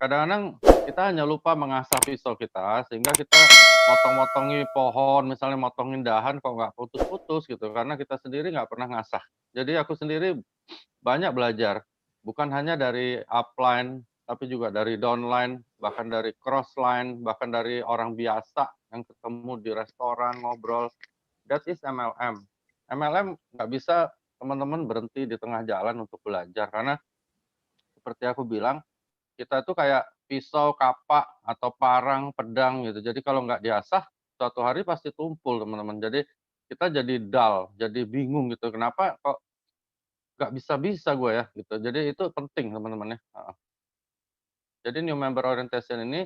kadang-kadang kita hanya lupa mengasah pisau kita, sehingga kita motong-motongi pohon, misalnya motongin dahan kok nggak putus-putus gitu, karena kita sendiri nggak pernah ngasah. Jadi aku sendiri banyak belajar, bukan hanya dari upline, tapi juga dari downline, bahkan dari crossline, bahkan dari orang biasa yang ketemu di restoran, ngobrol. That is MLM. MLM nggak bisa teman-teman berhenti di tengah jalan untuk belajar, karena seperti aku bilang, kita tuh kayak pisau, kapak, atau parang, pedang gitu. Jadi kalau nggak diasah, suatu hari pasti tumpul teman-teman. Jadi kita jadi dull, jadi bingung gitu, kenapa kok nggak bisa-bisa gue ya gitu. Jadi itu penting teman-teman ya, heeh. Jadi new member orientation ini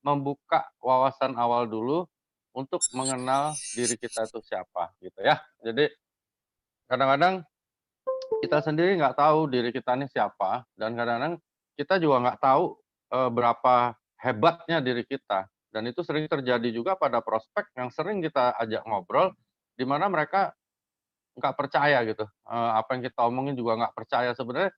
membuka wawasan awal dulu untuk mengenal diri kita itu siapa gitu ya. Jadi kadang-kadang kita sendiri nggak tahu diri kita ini siapa, dan kadang-kadang kita juga nggak tahu, berapa hebatnya diri kita. Dan itu sering terjadi juga pada prospek yang sering kita ajak ngobrol, di mana mereka nggak percaya gitu, apa yang kita omongin juga nggak percaya. Sebenarnya,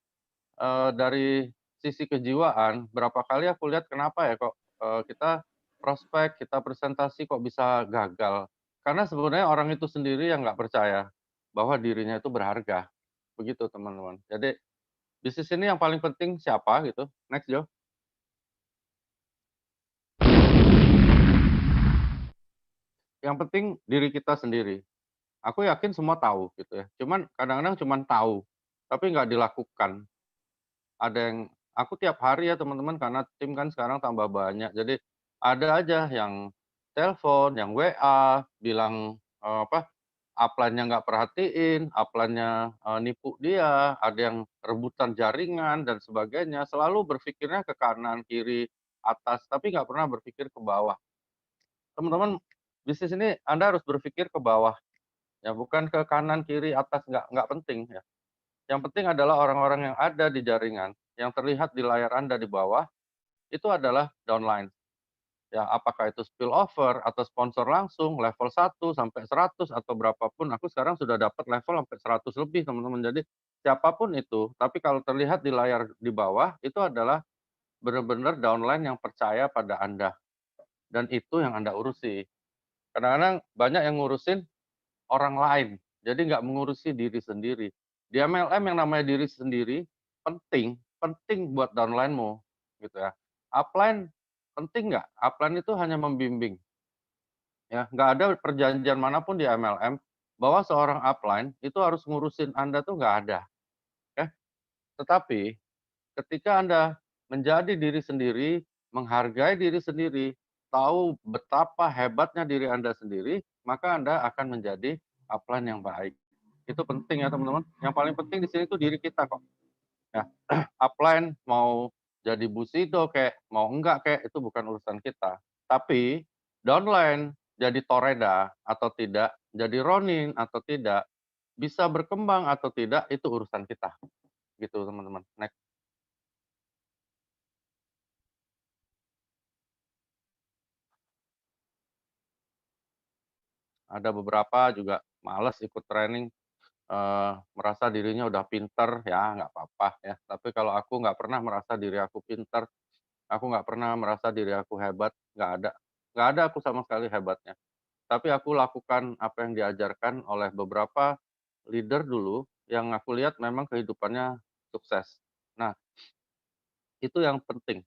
dari sisi kejiwaan, berapa kali aku lihat kenapa ya kok, kita prospek, kita presentasi kok bisa gagal. Karena sebenarnya orang itu sendiri yang nggak percaya bahwa dirinya itu berharga, begitu teman-teman. Jadi bisnis ini yang paling penting siapa gitu? Next, Jo. Yang penting diri kita sendiri. Aku yakin semua tahu gitu ya, cuman kadang-kadang cuman tahu, tapi nggak dilakukan. Ada yang aku tiap hari ya teman-teman, karena tim kan sekarang tambah banyak, jadi ada aja yang telepon, yang WA, bilang, apa, upline-nya nggak perhatiin, upline-nya, nipu dia, ada yang rebutan jaringan dan sebagainya, selalu berpikirnya ke kanan, kiri, atas, tapi nggak pernah berpikir ke bawah. Teman-teman, bisnis ini Anda harus berpikir ke bawah, ya bukan ke kanan, kiri, atas, nggak penting ya. Yang penting adalah orang-orang yang ada di jaringan, yang terlihat di layar Anda di bawah, itu adalah downline. Ya, apakah itu spillover atau sponsor langsung level 1 sampai 100 atau berapapun, aku sekarang sudah dapat level sampai 100 lebih teman-teman. Jadi, siapapun itu, tapi kalau terlihat di layar di bawah, itu adalah benar-benar downline yang percaya pada Anda, dan itu yang Anda urusi. Kadang-kadang banyak yang ngurusin orang lain, jadi nggak mengurusi diri sendiri. Di MLM yang namanya diri sendiri penting, penting buat downline-mu, gitu ya. Upline penting nggak? Upline itu hanya membimbing, ya. Nggak ada perjanjian manapun di MLM bahwa seorang upline itu harus ngurusin Anda tuh nggak ada, ya. Tetapi ketika Anda menjadi diri sendiri, menghargai diri sendiri, tahu betapa hebatnya diri Anda sendiri, maka Anda akan menjadi upline yang baik. Itu penting ya teman-teman. Yang paling penting di sini tuh diri kita kok. Ya, upline mau jadi Busido kayak, mau enggak kayak, itu bukan urusan kita. Tapi downline jadi Toreda atau tidak, jadi Ronin atau tidak, bisa berkembang atau tidak, itu urusan kita. Gitu teman-teman. Next. Ada beberapa juga males ikut training, merasa dirinya udah pinter, ya nggak apa-apa ya. Tapi kalau aku nggak pernah merasa diri aku pinter, aku nggak pernah merasa diri aku hebat, nggak ada. Nggak ada aku sama sekali hebatnya. Tapi aku lakukan apa yang diajarkan oleh beberapa leader dulu, yang aku lihat memang kehidupannya sukses. Nah, itu yang penting.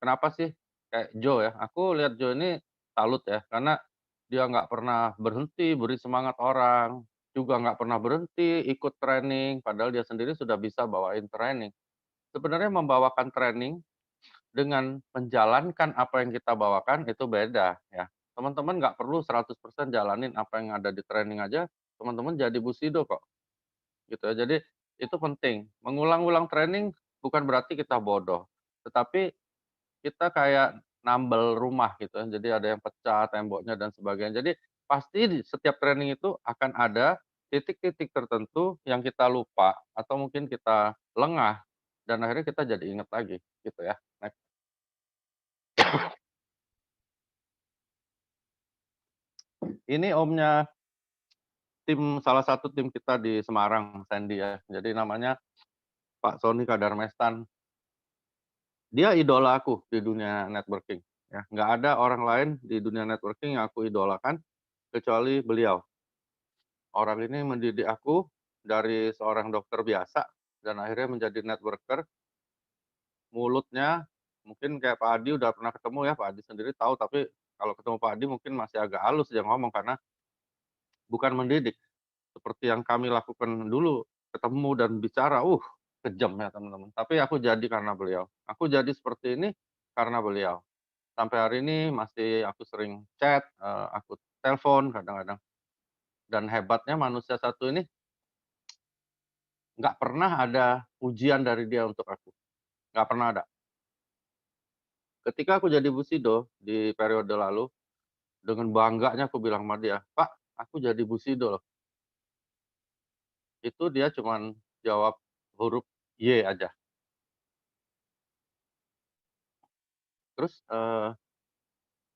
Kenapa sih kayak Joe ya, aku lihat Joe ini salut ya, karena dia nggak pernah berhenti beri semangat orang, juga nggak pernah berhenti ikut training, padahal dia sendiri sudah bisa bawain training. Sebenarnya membawakan training dengan menjalankan apa yang kita bawakan itu beda ya. Teman-teman nggak perlu 100% jalanin apa yang ada di training aja, teman-teman jadi Bushido kok, gitu ya. Jadi itu penting, mengulang-ulang training bukan berarti kita bodoh, tetapi kita kayak nambel rumah gitu ya, jadi ada yang pecah temboknya dan sebagainya. Jadi pasti di setiap training itu akan ada titik-titik tertentu yang kita lupa atau mungkin kita lengah, dan akhirnya kita jadi ingat lagi gitu ya. Next. Ini omnya salah satu tim kita di Semarang, Sandy ya. Jadi namanya Pak Sony Kadarmestan. Dia idola aku di dunia networking, ya. Nggak ada orang lain di dunia networking yang aku idolakan kecuali beliau. Orang ini mendidik aku dari seorang dokter biasa dan akhirnya menjadi networker. Mulutnya mungkin kayak Pak Adi, udah pernah ketemu ya, Pak Adi sendiri tahu, tapi kalau ketemu Pak Adi mungkin masih agak halus dia ngomong karena bukan mendidik seperti yang kami lakukan dulu, ketemu dan bicara, kejam ya teman-teman. Tapi aku jadi karena beliau. Aku jadi seperti ini karena beliau. Sampai hari ini masih aku sering chat, aku telepon kadang-kadang. Dan hebatnya manusia satu ini, nggak pernah ada ujian dari dia untuk aku, nggak pernah ada. Ketika aku jadi Bushido di periode lalu, dengan bangganya aku bilang sama dia, "Pak, aku jadi Bushido loh." Itu dia cuman jawab huruf Y aja. Terus,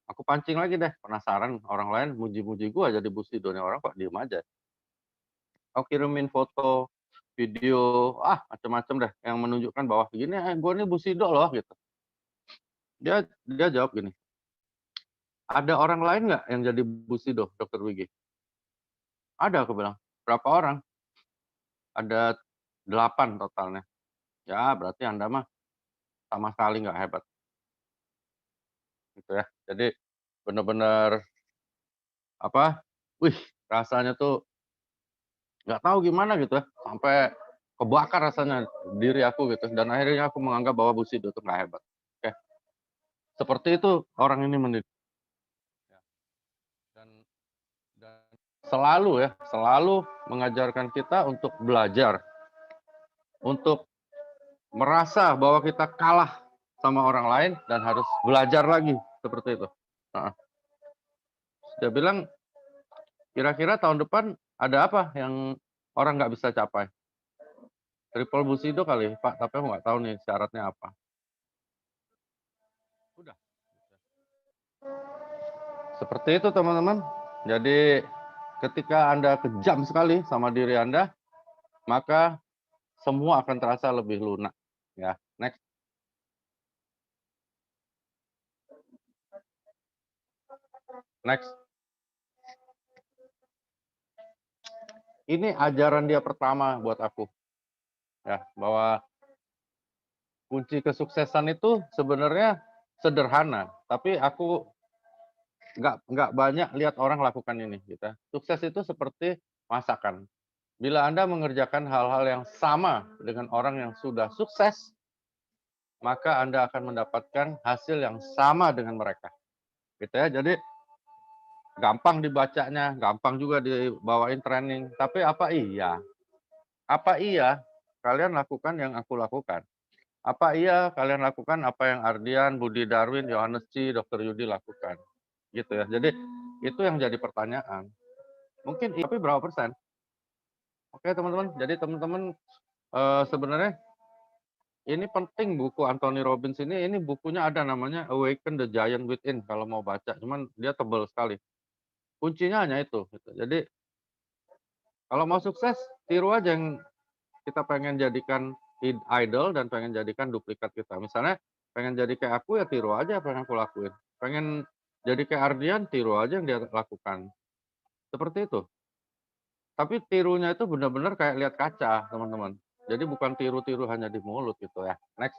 aku pancing lagi deh, penasaran orang lain muji-muji gua jadi Bushido, nih orang kok diem aja. Aku kirimin foto, video, macem-macem deh yang menunjukkan bahwa, "Gini, gua nih Bushido loh," gitu. Dia jawab gini, "Ada orang lain nggak yang jadi Bushido, Dokter Wigi?" "Ada," aku bilang. "Berapa orang?" "Ada 8 totalnya." "Ya berarti Anda mah sama sekali nggak hebat," gitu ya. Jadi bener-bener, apa, wih, rasanya tuh nggak tahu gimana gitu ya, sampai kebakar rasanya diri aku gitu, dan akhirnya aku menganggap bahwa Bushido itu nggak hebat. Oke, seperti itu orang ini mendidik ya, dan dan selalu ya, selalu mengajarkan kita untuk belajar, untuk merasa bahwa kita kalah sama orang lain dan harus belajar lagi, seperti itu. Heeh. Dia bilang, "Kira-kira tahun depan ada apa yang orang nggak bisa capai?" Triple Bushido kali, Pak, tapi aku nggak tahu nih syaratnya apa. Udah. Seperti itu teman-teman. Jadi ketika Anda kejam sekali sama diri Anda, maka semua akan terasa lebih lunak. Ya, next. Next. Ini ajaran dia pertama buat aku, ya, bahwa kunci kesuksesan itu sebenarnya sederhana, tapi aku nggak banyak lihat orang lakukan ini, gitu ya. Sukses itu seperti masakan. Bila Anda mengerjakan hal-hal yang sama dengan orang yang sudah sukses, maka Anda akan mendapatkan hasil yang sama dengan mereka, gitu ya. Jadi gampang dibacanya, gampang juga dibawain training, tapi apa iya kalian lakukan yang aku lakukan? Apa iya kalian lakukan apa yang Ardian, Budi Darwin, Yohanes Chi, Dokter Yudi lakukan? Gitu ya. Jadi itu yang jadi pertanyaan. Mungkin tapi berapa persen? Oke teman-teman, jadi teman-teman, sebenarnya ini penting buku Anthony Robbins ini bukunya ada namanya Awaken the Giant Within kalau mau baca, cuman dia tebal sekali. Kuncinya hanya itu, gitu. Jadi kalau mau sukses, tiru aja yang kita pengen jadikan idol dan pengen jadikan duplikat kita. Misalnya pengen jadi kayak aku, ya tiru aja apa yang aku lakuin. Pengen jadi kayak Ardian, tiru aja yang dia lakukan. Seperti itu. Tapi tirunya itu benar-benar kayak lihat kaca, teman-teman. Jadi bukan tiru-tiru hanya di mulut gitu ya. Next.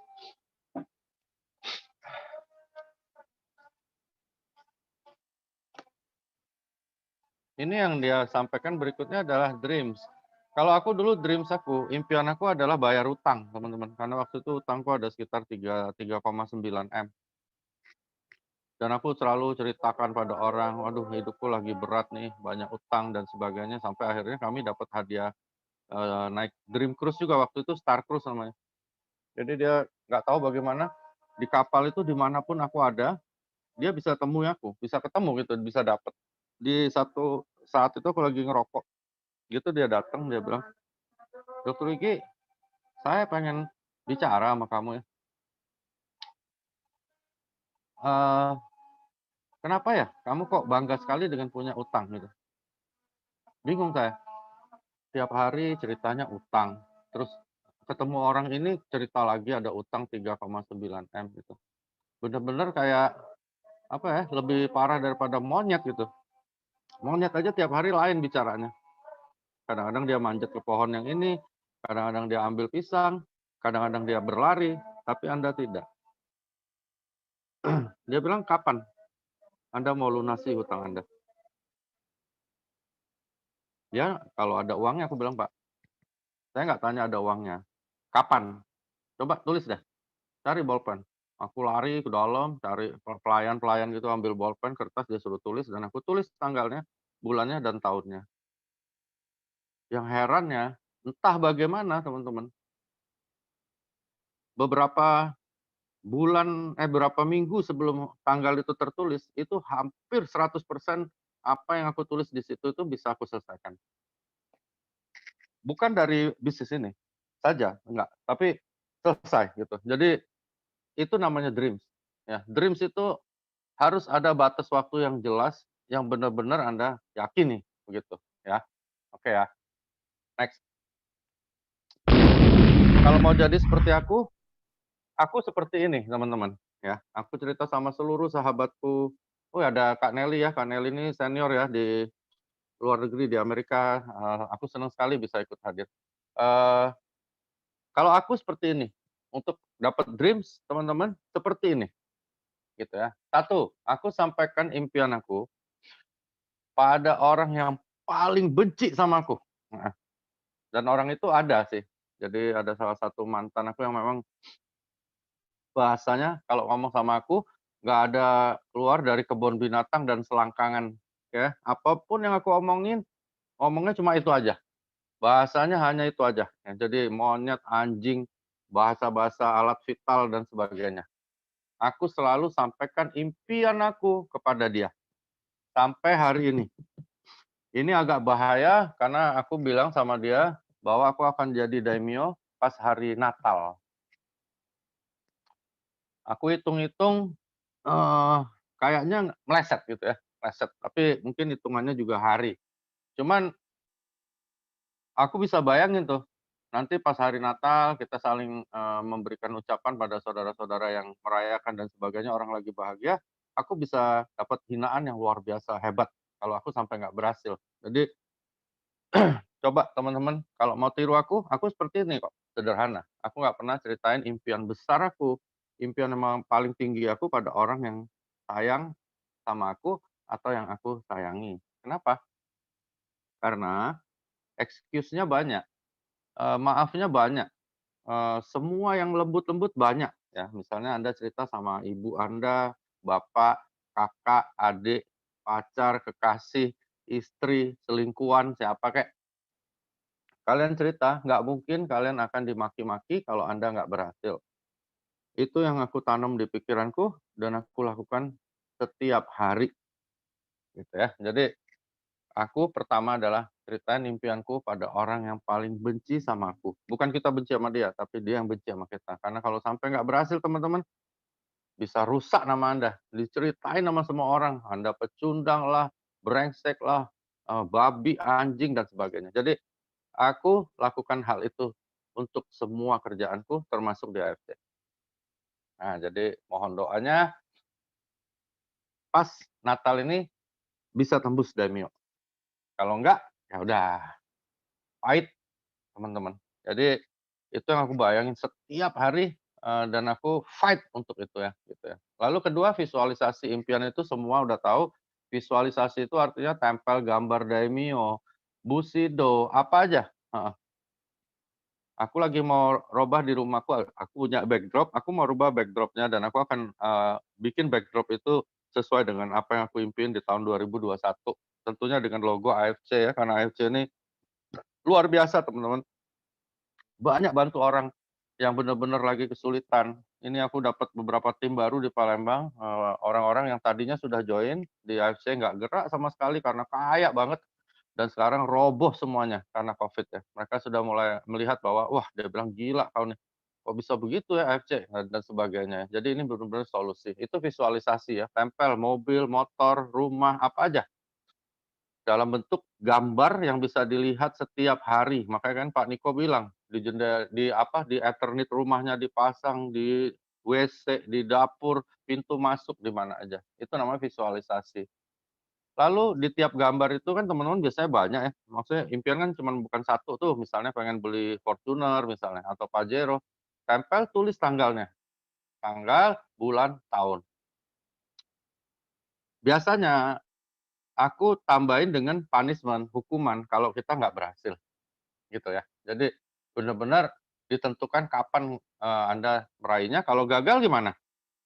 Ini yang dia sampaikan berikutnya adalah dreams. Kalau aku dulu dreams aku, impian aku adalah bayar utang, teman-teman. Karena waktu itu utangku ada sekitar 3,9 M. Dan aku selalu ceritakan pada orang, "Waduh, hidupku lagi berat nih, banyak utang dan sebagainya." Sampai akhirnya kami dapat hadiah, naik Dream Cruise juga waktu itu, Star Cruise namanya. Jadi dia nggak tahu bagaimana di kapal itu dimanapun aku ada, dia bisa temui aku, bisa ketemu gitu, bisa dapet. Di satu saat itu aku lagi ngerokok, gitu dia datang, dia bilang, "Dokter Wiki, saya pengen bicara sama kamu ya. Eee, Kenapa ya kamu kok bangga sekali dengan punya utang?" Gitu. Bingung saya, tiap hari ceritanya utang, terus ketemu orang ini cerita lagi ada utang 3,9 M gitu. Bener-bener kayak, apa ya, lebih parah daripada monyet gitu. Monyet aja tiap hari lain bicaranya. Kadang-kadang dia manjat ke pohon yang ini, kadang-kadang dia ambil pisang, kadang-kadang dia berlari, tapi Anda tidak. Dia bilang, "Kapan Anda mau lunasi hutang Anda?" Ya, kalau ada uangnya, aku bilang, "Pak, saya nggak tanya ada uangnya. Kapan? Coba tulis deh, cari bolpen." Aku lari ke dalam, cari pelayan-pelayan gitu, ambil bolpen, kertas, dia suruh tulis, dan aku tulis tanggalnya, bulannya, dan tahunnya. Yang herannya, entah bagaimana teman-teman, beberapa beberapa minggu sebelum tanggal itu tertulis, itu hampir 100% apa yang aku tulis di situ itu bisa aku selesaikan. Bukan dari bisnis ini saja, enggak, tapi selesai gitu. Jadi itu namanya dreams, ya. Dreams itu harus ada batas waktu yang jelas, yang benar-benar Anda yakini, begitu, ya. Oke ya, next. Kalau mau jadi seperti aku seperti ini teman-teman, ya. Aku cerita sama seluruh sahabatku. Oh, ada Kak Nelly ya, Kak Nelly ini senior ya di luar negeri, di Amerika, aku senang sekali bisa ikut hadir. Eee, Kalau aku seperti ini, untuk dapat dreams teman-teman, seperti ini, gitu ya. Satu, aku sampaikan impian aku pada orang yang paling benci sama aku, heeh, dan orang itu ada sih. Jadi ada salah satu mantan aku yang memang bahasanya kalau ngomong sama aku, nggak ada keluar dari kebun binatang dan selangkangan, ya. Apapun yang aku omongin, ngomongnya cuma itu aja. Bahasanya hanya itu aja, ya. Jadi monyet, anjing, bahasa-bahasa alat vital dan sebagainya. Aku selalu sampaikan impian aku kepada dia, sampai hari ini. Ini agak bahaya karena aku bilang sama dia bahwa aku akan jadi daimyo pas hari Natal. Aku hitung-hitung, kayaknya meleset gitu ya, meleset, tapi mungkin hitungannya juga hari. Cuman aku bisa bayangin tuh, nanti pas hari Natal kita saling, memberikan ucapan pada saudara-saudara yang merayakan dan sebagainya, orang lagi bahagia, aku bisa dapat hinaan yang luar biasa hebat kalau aku sampai nggak berhasil. Jadi coba teman-teman kalau mau tiru aku seperti ini kok, sederhana. Aku nggak pernah ceritain impian besar aku, impian yang paling tinggi aku pada orang yang sayang sama aku atau yang aku sayangi. Kenapa? Karena excuse-nya banyak, maafnya banyak. Semua yang lembut-lembut banyak ya, misalnya Anda cerita sama ibu Anda, bapak, kakak, adik, pacar, kekasih, istri, selingkuhan, siapa kek, kalian cerita, nggak mungkin kalian akan dimaki-maki kalau Anda nggak berhasil. Itu yang aku tanam di pikiranku dan aku lakukan setiap hari gitu ya. Jadi aku pertama adalah ceritain impianku pada orang yang paling benci sama aku. Bukan kita benci sama dia, tapi dia yang benci sama kita. Karena kalau sampai nggak berhasil teman-teman, bisa rusak nama Anda. Diceritain sama semua orang, Anda pecundang lah, brengsek lah, babi, anjing, dan sebagainya. Jadi aku lakukan hal itu untuk semua kerjaanku termasuk di AFC. Nah, jadi mohon doanya pas Natal ini bisa tembus Daimyo. Kalau enggak, ya udah pahit teman-teman. Jadi itu yang aku bayangin setiap hari, dan aku fight untuk itu ya, gitu ya. Lalu kedua visualisasi impian itu semua udah tahu, visualisasi itu artinya tempel gambar daimyo, bushido, apa aja, heeh. Aku lagi mau robah di rumahku, aku punya backdrop, aku mau rubah backdrop-nya dan aku akan, bikin backdrop itu sesuai dengan apa yang aku impiin di tahun 2021. Tentunya dengan logo AFC ya, karena AFC ini luar biasa teman-teman. Banyak bantu orang yang benar-benar lagi kesulitan. Ini aku dapat beberapa tim baru di Palembang, orang-orang yang tadinya sudah join di AFC nggak gerak sama sekali karena kaya banget dan sekarang roboh semuanya karena Covid ya. Mereka sudah mulai melihat bahwa, wah dia bilang, "Gila kau nih, kok bisa begitu ya AFC?" Dan sebagainya. Jadi ini benar-benar solusi. Itu visualisasi ya, tempel mobil, motor, rumah, apa aja dalam bentuk gambar yang bisa dilihat setiap hari. Makanya kan Pak Niko bilang, di di Ethernet rumahnya dipasang, di WC, di dapur, pintu masuk, di mana aja. Itu namanya visualisasi. Lalu di tiap gambar itu kan teman-teman biasanya banyak ya, maksudnya impian kan cuman bukan satu tuh, misalnya pengen beli Fortuner misalnya atau Pajero, tempel tulis tanggalnya, tanggal, bulan, tahun. Biasanya aku tambahin dengan punishment, hukuman kalau kita nggak berhasil, gitu ya. Jadi benar-benar ditentukan kapan, Anda meraihnya, kalau gagal gimana,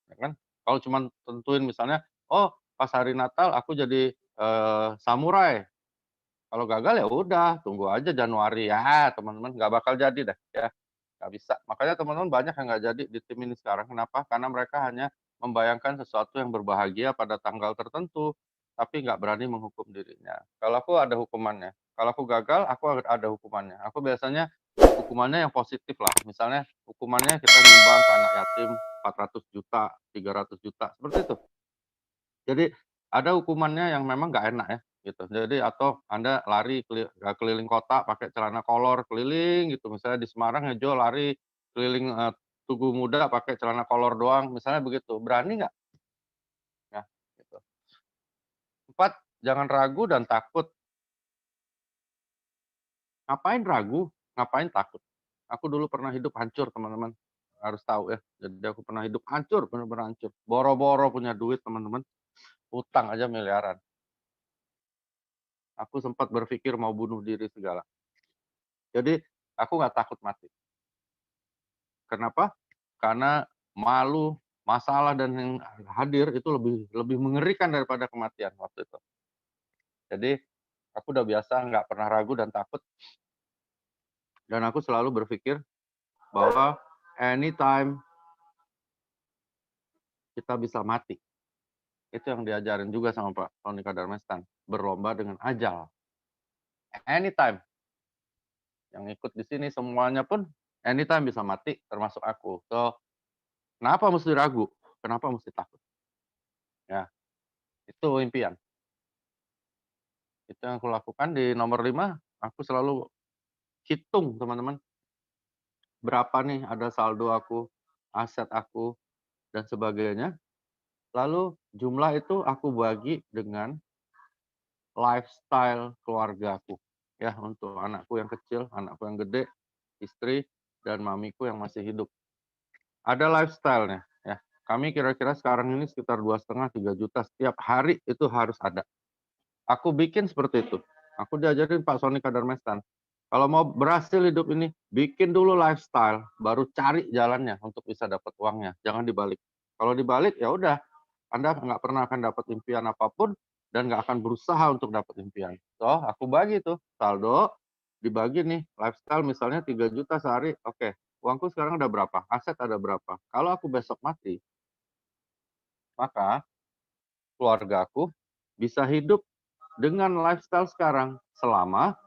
ya kan. Kalau cuman tentuin misalnya, "Oh, pas hari Natal aku jadi, samurai." Kalau gagal ya udah, tunggu aja Januari, ya teman-teman nggak bakal jadi deh, ya, nggak bisa. Makanya teman-teman banyak yang nggak jadi di tim ini sekarang, kenapa? Karena mereka hanya membayangkan sesuatu yang berbahagia pada tanggal tertentu, tapi nggak berani menghukum dirinya. Kalau aku ada hukumannya, kalau aku gagal, aku ada hukumannya. Aku biasanya hukumannya yang positif lah, misalnya hukumannya kita nyumbang ke anak yatim 400 juta, 300 juta, seperti itu. Jadi, ada hukumannya yang memang nggak enak ya, gitu. Jadi atau Anda lari keliling kota pakai celana kolor keliling gitu, misalnya di Semarang ya Jo lari keliling, Tugu Muda pakai celana kolor doang, misalnya begitu. Berani nggak? Ya, gitu. 4, jangan ragu dan takut. Ngapain ragu? Ngapain takut? Aku dulu pernah hidup hancur teman-teman, harus tahu ya. Jadi aku pernah hidup hancur, bener-bener hancur. Boro-boro punya duit teman-teman, utang aja miliaran. Aku sempat berpikir mau bunuh diri segala. Jadi, aku nggak takut mati. Kenapa? Karena malu, masalah dan yang hadir itu lebih lebih mengerikan daripada kematian waktu itu. Jadi, aku udah biasa nggak pernah ragu dan takut, dan aku selalu berpikir bahwa anytime kita bisa mati. Itu yang diajarin juga sama Pak Tony Kadarmasan, berlomba dengan ajal. Anytime, yang ikut di sini semuanya pun anytime bisa mati, termasuk aku. So, kenapa mesti ragu? Kenapa mesti takut? Ya, itu impian. Itu yang aku lakukan di nomor 5, aku selalu hitung teman-teman, berapa nih ada saldo aku, aset aku, dan sebagainya. Lalu jumlah itu aku bagi dengan lifestyle keluargaku. Ya, untuk anakku yang kecil, anakku yang gede, istri, dan mamiku yang masih hidup. Ada lifestyle-nya, ya. Kami kira-kira sekarang ini sekitar 2,5 3 juta setiap hari itu harus ada. Aku bikin seperti itu. Aku diajarin Pak Sony Kadarmasan, kalau mau berhasil hidup ini, bikin dulu lifestyle, baru cari jalannya untuk bisa dapat uangnya, jangan dibalik. Kalau dibalik, ya udah, Anda nggak pernah akan dapat impian apapun dan nggak akan berusaha untuk dapat impian. So, aku bagi tuh, saldo dibagi nih, lifestyle misalnya 3 juta sehari, oke, uangku sekarang ada berapa, aset ada berapa. Kalau aku besok mati, maka keluargaku bisa hidup dengan lifestyle sekarang selama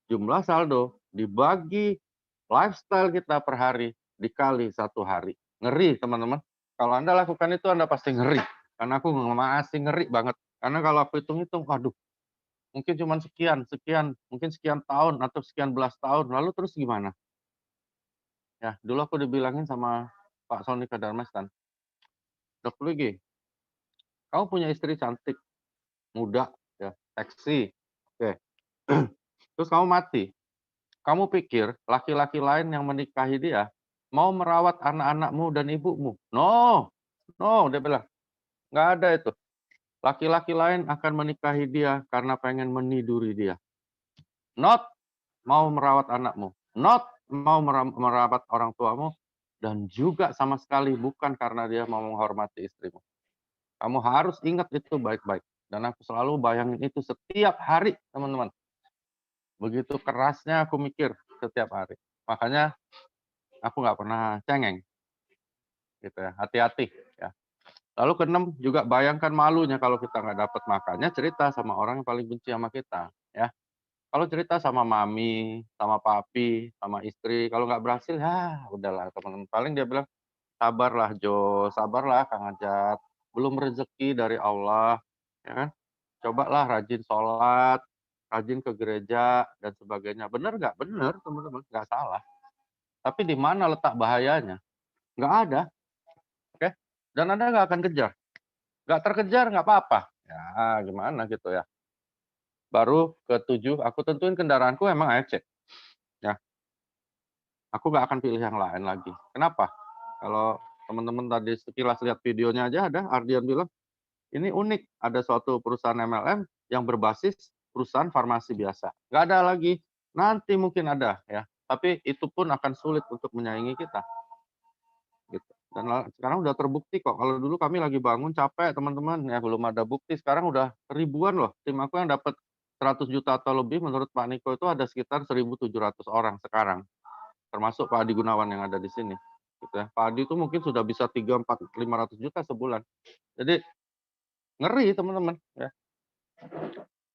jumlah saldo dibagi lifestyle kita per hari dikali 1 hari. Ngeri teman-teman. Kalau Anda lakukan itu Anda pasti ngeri. Karena aku masih ngeri banget. Karena kalau aku hitung-hitung, waduh, mungkin cuma sekian, sekian, mungkin sekian tahun atau sekian belas tahun. Lalu terus gimana? Ya, dulu aku dibilangin sama Pak Sony Kadarmasan, Dok Luigi, kamu punya istri cantik, muda, ya, seksi, oke. Terus kamu mati. Kamu pikir laki-laki lain yang menikahi dia mau merawat anak-anakmu dan ibumu? No, no, dia bilang, nggak ada itu. Laki-laki lain akan menikahi dia karena pengen meniduri dia. Not mau merawat anakmu, not mau merawat orang tuamu, dan juga sama sekali bukan karena dia mau menghormati istrimu. Kamu harus ingat itu baik-baik. Dan aku selalu bayangin itu setiap hari, teman-teman. Begitu kerasnya aku mikir setiap hari. Makanya aku nggak pernah cengeng, gitu ya, hati-hati, ya. Lalu keenam juga bayangkan malunya kalau kita nggak dapat, makanya cerita sama orang yang paling benci sama kita, ya. Kalau cerita sama mami, sama papi, sama istri, kalau nggak berhasil, ya udahlah teman-teman, paling dia bilang, "Sabarlah Jo, sabarlah Kang Ajat, belum rezeki dari Allah, ya kan. Cobalah rajin sholat, rajin ke gereja, dan sebagainya." Bener nggak? Bener teman-teman, nggak salah. Tapi di mana letak bahayanya? Nggak ada, oke? Dan Anda nggak akan kejar. Nggak terkejar nggak apa-apa. Ya gimana gitu ya. Baru ke-7, aku tentuin kendaraanku emang AFC. Ya, aku nggak akan pilih yang lain lagi. Kenapa? Kalau teman-teman tadi sekilas lihat videonya aja ada, Ardian bilang, "Ini unik, ada suatu perusahaan MLM yang berbasis perusahaan farmasi biasa." Nggak ada lagi. Nanti mungkin ada ya, tapi itu pun akan sulit untuk menyaingi kita, gitu. Dan sekarang udah terbukti kok, kalau dulu kami lagi bangun capek teman-teman, ya belum ada bukti, sekarang udah ribuan loh, tim aku yang dapat 100 juta atau lebih menurut Pak Niko itu ada sekitar 1.700 orang sekarang, termasuk Pak Adi Gunawan yang ada di sini, gitu ya. Pak Adi itu mungkin sudah bisa 3, 4, 500 juta sebulan. Jadi ngeri teman-teman, ya.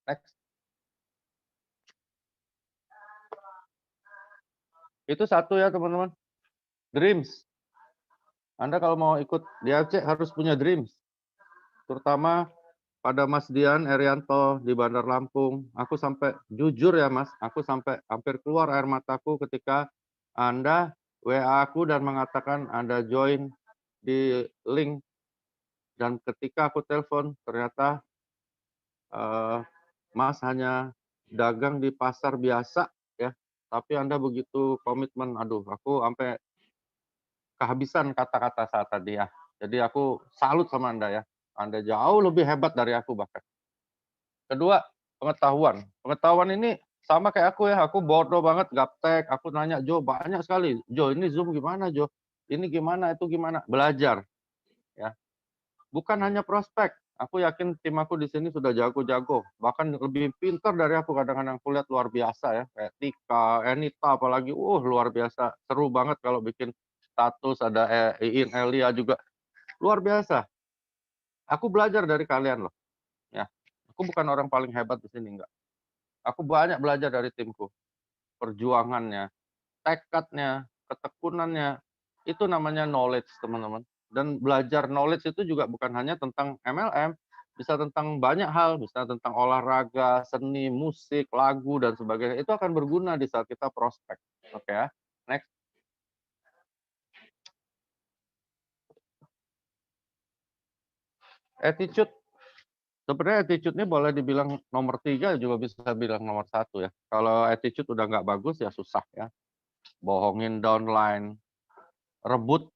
Next. Itu satu ya teman-teman, dreams. Anda kalau mau ikut di AFC harus punya dreams, terutama pada Mas Dian Erianto di Bandar Lampung. Aku sampai jujur ya Mas, aku sampai hampir keluar air mataku ketika Anda WA aku dan mengatakan Anda join di link, dan ketika aku telepon ternyata, Mas hanya dagang di pasar biasa ya, tapi Anda begitu komitmen. Aduh, aku sampai kehabisan kata-kata saat tadi ya. Jadi aku salut sama Anda ya. Anda jauh lebih hebat dari aku bahkan. Kedua, pengetahuan. Pengetahuan ini sama kayak aku ya, aku bodoh banget gaptek, aku nanya, "Jo, banyak sekali. Jo, ini Zoom gimana, Jo? Ini gimana, itu gimana?" Belajar ya. Bukan hanya prospek, aku yakin tim aku di sini sudah jago-jago, bahkan lebih pintar dari aku kadang-kadang aku lihat luar biasa ya, kayak Tika, Enita apalagi, luar biasa, seru banget kalau bikin status, ada Iin, Elia juga, luar biasa. Aku belajar dari kalian loh, ya. Aku bukan orang paling hebat di sini, enggak. Aku banyak belajar dari timku, perjuangannya, tekadnya, ketekunannya, itu namanya knowledge teman-teman. Dan belajar knowledge itu juga bukan hanya tentang MLM, bisa tentang banyak hal, bisa tentang olahraga, seni, musik, lagu, dan sebagainya. Itu akan berguna di saat kita prospek. Oke ya, next. Attitude. Sebenarnya attitude ini boleh dibilang nomor 3, juga bisa bilang nomor 1 ya. Kalau attitude udah nggak bagus ya susah ya. Bohongin downline, rebut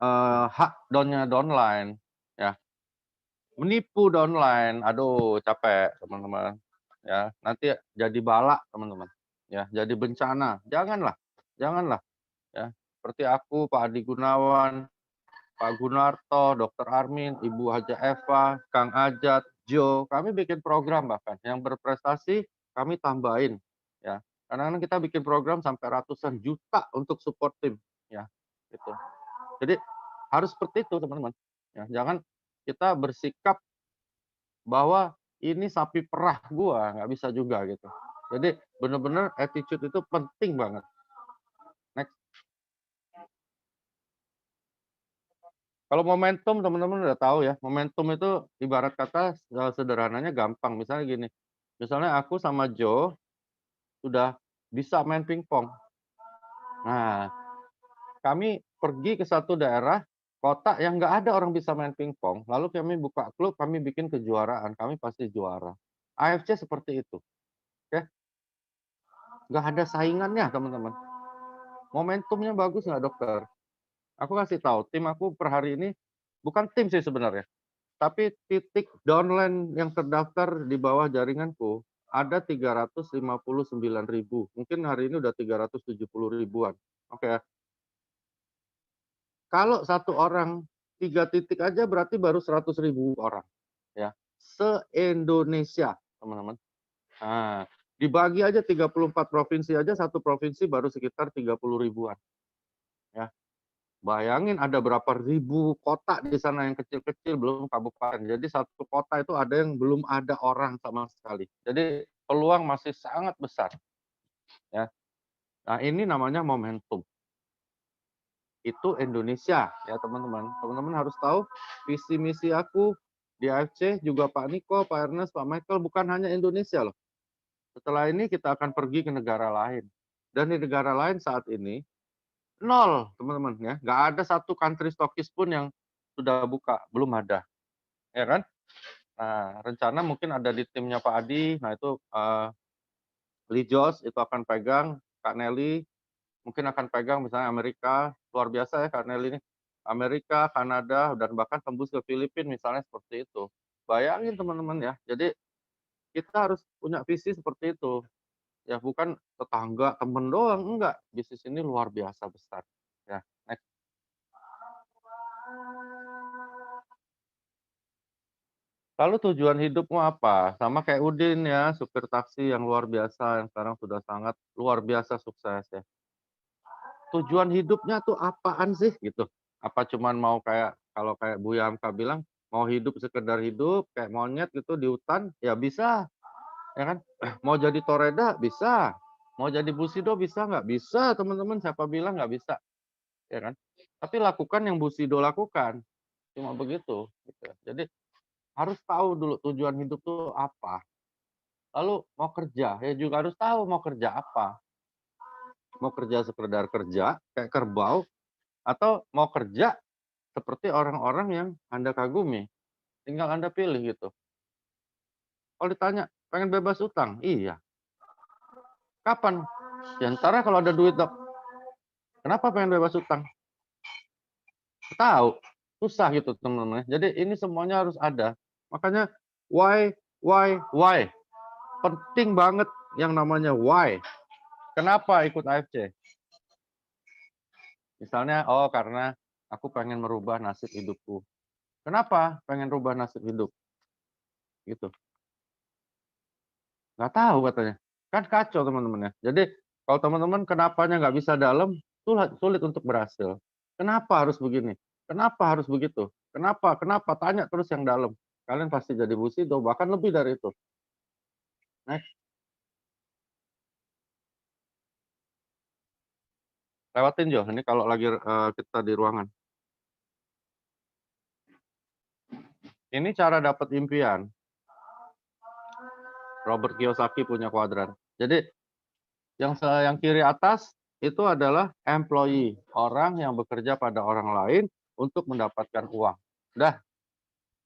hak downline, ya. Menipu downline, aduh capek teman-teman, ya. Nanti jadi bala teman-teman, ya, jadi bencana. Janganlah, janganlah, ya. Seperti aku, Pak Adi Gunawan, Pak Gunarto, Dokter Armin, Ibu Haja Eva, Kang Ajat, Jo, kami bikin program bahkan yang berprestasi kami tambahin, ya. Kadang-kadang kita bikin program sampai ratusan juta untuk support tim, ya, gitu. Jadi harus seperti itu teman-teman, ya. Jangan kita bersikap bahwa ini sapi perah gua, nggak bisa juga gitu. Jadi benar-benar attitude itu penting banget. Next. Kalau momentum teman-teman udah tahu ya, momentum itu ibarat kata sederhananya gampang. Misalnya gini, misalnya aku sama Jo sudah bisa main pingpong. Nah, kami pergi ke satu daerah, kota yang nggak ada orang bisa main pingpong, lalu kami buka klub, kami bikin kejuaraan, kami pasti juara. AFC seperti itu, oke? Nggak ada saingannya teman-teman. Momentumnya bagus nggak dokter? Aku kasih tahu, tim aku per hari ini bukan tim sih sebenarnya, tapi titik downline yang terdaftar di bawah jaringanku ada 359.000. Mungkin hari ini udah 370 ribuan. Oke ya. Kalau satu orang 3 titik aja berarti baru 100.000 orang ya. Se-Indonesia, teman-teman. Nah, dibagi aja 34 provinsi aja, satu provinsi baru sekitar 30 ribuan. Ya. Bayangin ada berapa ribu kota di sana yang kecil-kecil, belum kabupaten. Jadi satu kota itu ada yang belum ada orang sama sekali. Jadi peluang masih sangat besar. Ya. Nah ini namanya momentum. Itu Indonesia ya teman-teman. Teman-teman harus tahu visi misi aku di AFC, juga Pak Niko, Pak Ernest, Pak Michael, bukan hanya Indonesia loh. Setelah ini kita akan pergi ke negara lain. Dan di negara lain saat ini nol teman-teman ya, nggak ada satu country stokis pun yang sudah buka, belum ada, ya kan? Nah, rencana mungkin ada di timnya Pak Adi, nah itu, Lee Jos itu akan pegang, Kak Nelly mungkin akan pegang misalnya Amerika, luar biasa ya Kak Nelly ini, Amerika, Kanada, dan bahkan tembus ke Filipina misalnya seperti itu. Bayangin teman-teman ya, jadi kita harus punya visi seperti itu, ya bukan tetangga, temen doang, enggak, bisnis ini luar biasa besar, ya. Next. Lalu tujuan hidupmu apa? Sama kayak Udin ya, supir taksi yang luar biasa, yang sekarang sudah sangat luar biasa sukses ya. Tujuan hidupnya tuh apaan sih gitu? Apa cuman mau kayak kalau kayak Buya Hamka bilang, mau hidup sekedar hidup kayak monyet gitu di hutan, ya bisa, ya kan? Mau jadi toreda bisa, mau jadi Bushido bisa nggak? Bisa teman-teman, siapa bilang nggak bisa, ya kan? Tapi lakukan yang Bushido lakukan, cuma begitu, gitu. Jadi harus tahu dulu tujuan hidup tuh apa. Lalu mau kerja, ya juga harus tahu mau kerja apa. Mau kerja sekedar kerja, kayak kerbau, atau mau kerja seperti orang-orang yang Anda kagumi, tinggal Anda pilih gitu. Kalau ditanya, "Pengen bebas utang?" Iya. "Kapan?" "Ya entar kalau ada duit, Dok." "Kenapa pengen bebas utang?" Tahu, susah gitu teman-teman ya. Jadi ini semuanya harus ada. Makanya why. Penting banget yang namanya why. Kenapa ikut AFC? Misalnya, "Oh karena aku pengen merubah nasib hidupku." "Kenapa pengen rubah nasib hidup?" Gitu. Nggak tahu katanya. Kan kacau teman-teman ya. Jadi kalau teman-teman kenapanya nggak bisa dalam, sulit untuk berhasil. Kenapa harus begini? Kenapa harus begitu? Kenapa? Kenapa? Tanya terus yang dalam. Kalian pasti jadi Bushido, bahkan lebih dari itu. Next, lewatin Jo, ini kalau lagi kita di ruangan. Ini cara dapat impian. Robert Kiyosaki punya kuadran. Jadi yang kiri atas itu adalah employee, orang yang bekerja pada orang lain untuk mendapatkan uang. Udah,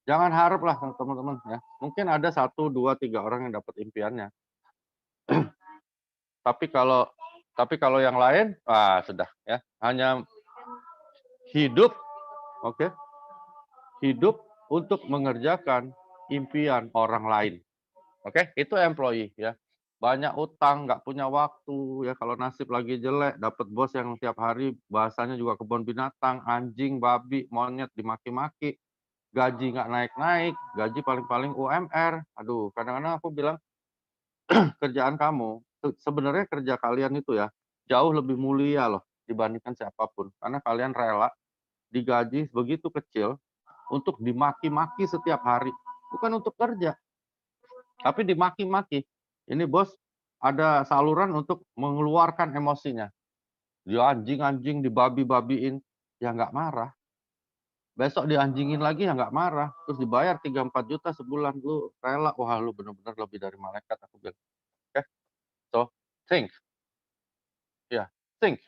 jangan harap lah teman-teman ya. Mungkin ada 1, 2, 3 orang yang dapat impiannya. Tapi kalau yang lain, sudah ya. Hanya hidup, oke, hidup untuk mengerjakan impian orang lain. Oke, itu employee ya. Banyak utang, nggak punya waktu ya. Kalau nasib lagi jelek, dapat bos yang tiap hari bahasanya juga kebun binatang, anjing, babi, monyet dimaki-maki, gaji nggak naik-naik, gaji paling-paling UMR. Aduh, kadang-kadang aku bilang kerjaan kamu, sebenarnya kerja kalian itu ya jauh lebih mulia loh dibandingkan siapapun. Karena kalian rela digaji begitu kecil untuk dimaki-maki setiap hari, bukan untuk kerja, tapi dimaki-maki. Ini bos ada saluran untuk mengeluarkan emosinya. Dia anjing-anjing, dibabi-babiin, ya nggak marah. Besok dianjingin lagi ya nggak marah. Terus dibayar 3-4 juta sebulan, lu rela. Wah lu bener-bener lebih dari malaikat aku bilang. Oke, so think, ya think.